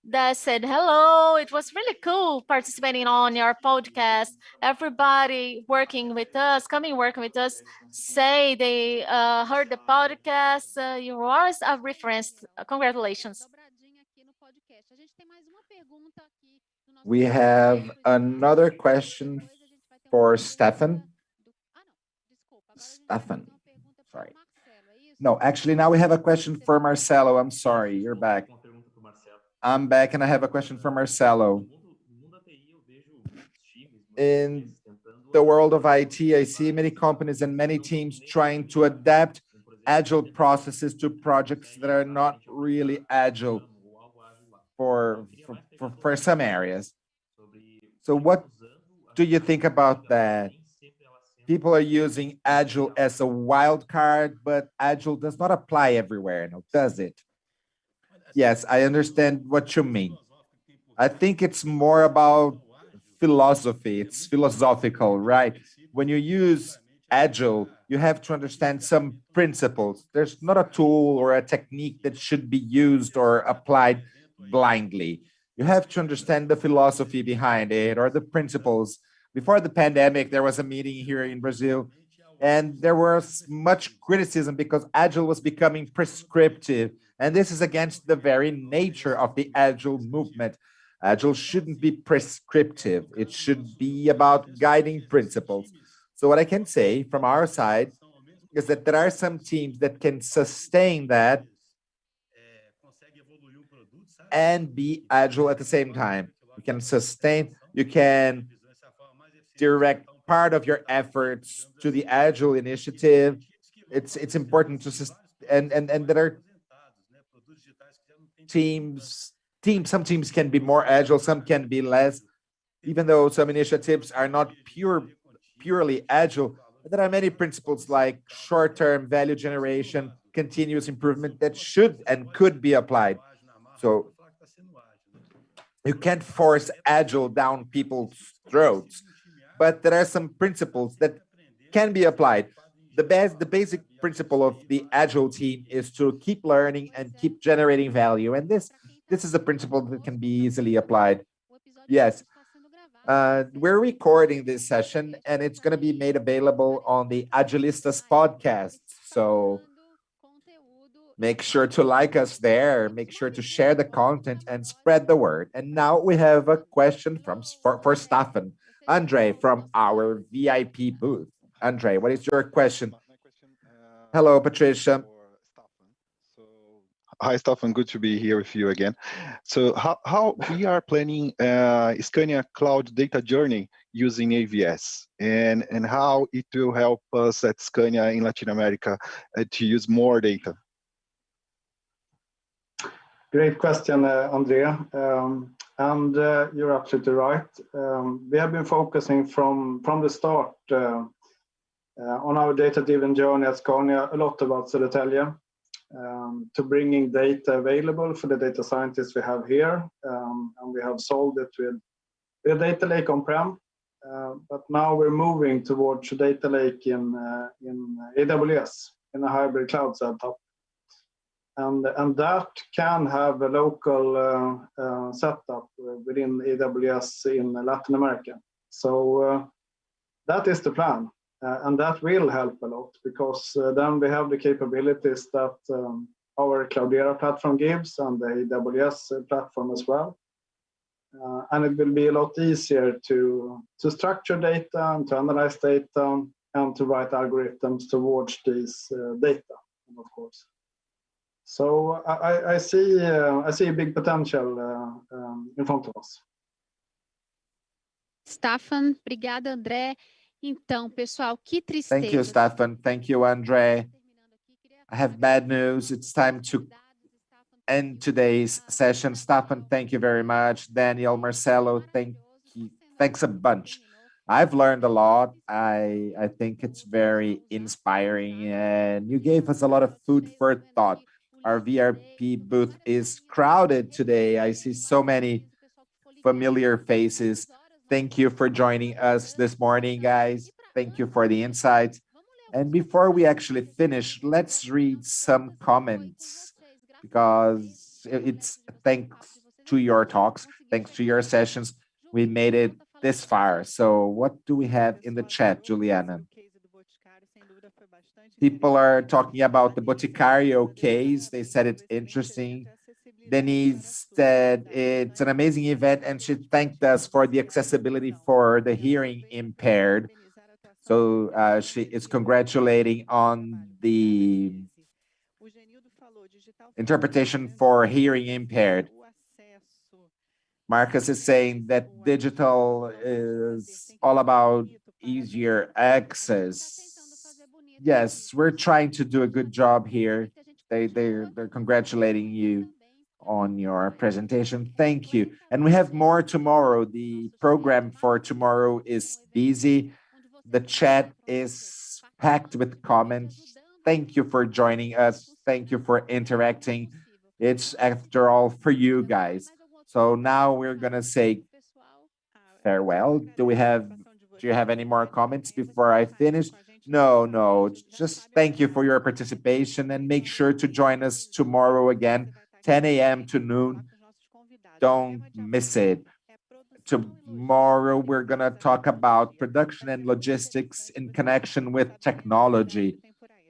that said hello. It was really cool participating on your podcast. Everybody working with us, working with us, say they heard the podcast. You are a reference. Congratulations. We have another question for Stefan. Stefan, sorry. No, actually, now we have a question for Marcelo. I'm sorry, you're back. I'm back and I have a question for Marcelo. In the world of IT, I see many companies and many teams trying to adapt agile processes to projects that are not really agile for some areas. So what do you think about that? people are using Agile as a wild card, but Agile does not apply everywhere, no, does it? Yes, I understand what you mean. I think it's more about philosophy. It's philosophical, right? When you use Agile, you have to understand some principles. There's not a tool or a technique that should be used or applied blindly. You have to understand the philosophy behind it or the principles. Before the pandemic, there was a meeting here in Brazil, and there was much criticism because Agile was becoming prescriptive. And this is against the very nature of the Agile movement. Agile shouldn't be prescriptive. It should be about guiding principles. So what I can say from our side is that there are some teams that can sustain that and be agile at the same time. You can sustain, you can direct part of your efforts to the agile initiative. It's important to and there are some teams can be more agile, some can be less, even though some initiatives are not purely agile. There are many principles like short-term value generation, continuous improvement that should and could be applied. So you can't force agile down people's throats, but there are some principles that can be applied. The basic principle of the agile team is to keep learning and keep generating value, and this is a principle that can be easily applied. Yes, we're recording this session, and it's going to be made available on the Agilistas podcast. So make sure to like us there, make sure to share the content and spread the word. And now we have a question for Staffan. Andre from our VIP booth. Andre, what is your question? Hello, Patricia. Hi, Stefan. Good to be here with you again. So how we are planning Scania Cloud Data Journey using AVS and how it will help us at Scania in Latin America to use more data? Great question, Andrea. And you're absolutely right. We have been focusing from the start on our data-driven journey at Scania a lot about Södertälje. To bringing data available for the data scientists we have here, and we have solved it with data lake on-prem, but now we're moving towards data lake in AWS in a hybrid cloud setup, and that can have a local setup within AWS in Latin America. So that is the plan. And that will help a lot because then we have the capabilities that our Cloudera platform gives and the AWS platform as well. And it will be a lot easier to structure data and to analyze data and to write algorithms towards these data, of course. So I see a big potential in front of us. Staffan, obrigada, André. Então, pessoal, que tristeza. Thank you, Staffan. Thank you, Andre. I have bad news. It's time to end today's session. Staffan, thank you very much. Daniel, Marcelo, thanks a bunch. I've learned a lot. I think it's very inspiring, and you gave us a lot of food for thought. Our VIP booth is crowded today. I see so many familiar faces. Thank you for joining us this morning, guys. Thank you for the insights. And before we actually finish, let's read some comments because it's thanks to your talks, thanks to your sessions, we made it this far. So what do we have in the chat, Juliana? People are talking about the Boticario case. They said it's interesting. Denise said it's an amazing event and she thanked us for the accessibility for the hearing impaired. So she is congratulating on the interpretation for hearing impaired. Marcus is saying that digital is all about easier access. Yes, we're trying to do a good job here. They're congratulating you on your presentation. Thank you. And we have more tomorrow. The program for tomorrow is busy. The chat is packed with comments. Thank you for joining us. Thank you for interacting. It's after all for you guys. So now we're gonna say farewell. Do you have any more comments before I finish? No, no. Just thank you for your participation and make sure to join us tomorrow again, 10 a.m. to noon. Don't miss it. Tomorrow, we're going to talk about production and logistics in connection with technology.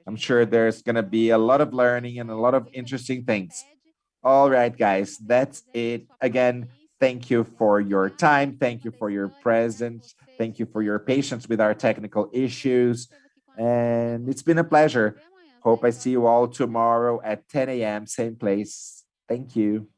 I'm sure there's going to be a lot of learning and a lot of interesting things. All right, guys, that's it. Again, thank you for your time. Thank you for your presence. Thank you for your patience with our technical issues. And it's been a pleasure. Hope I see you all tomorrow at 10 a.m., same place. Thank you.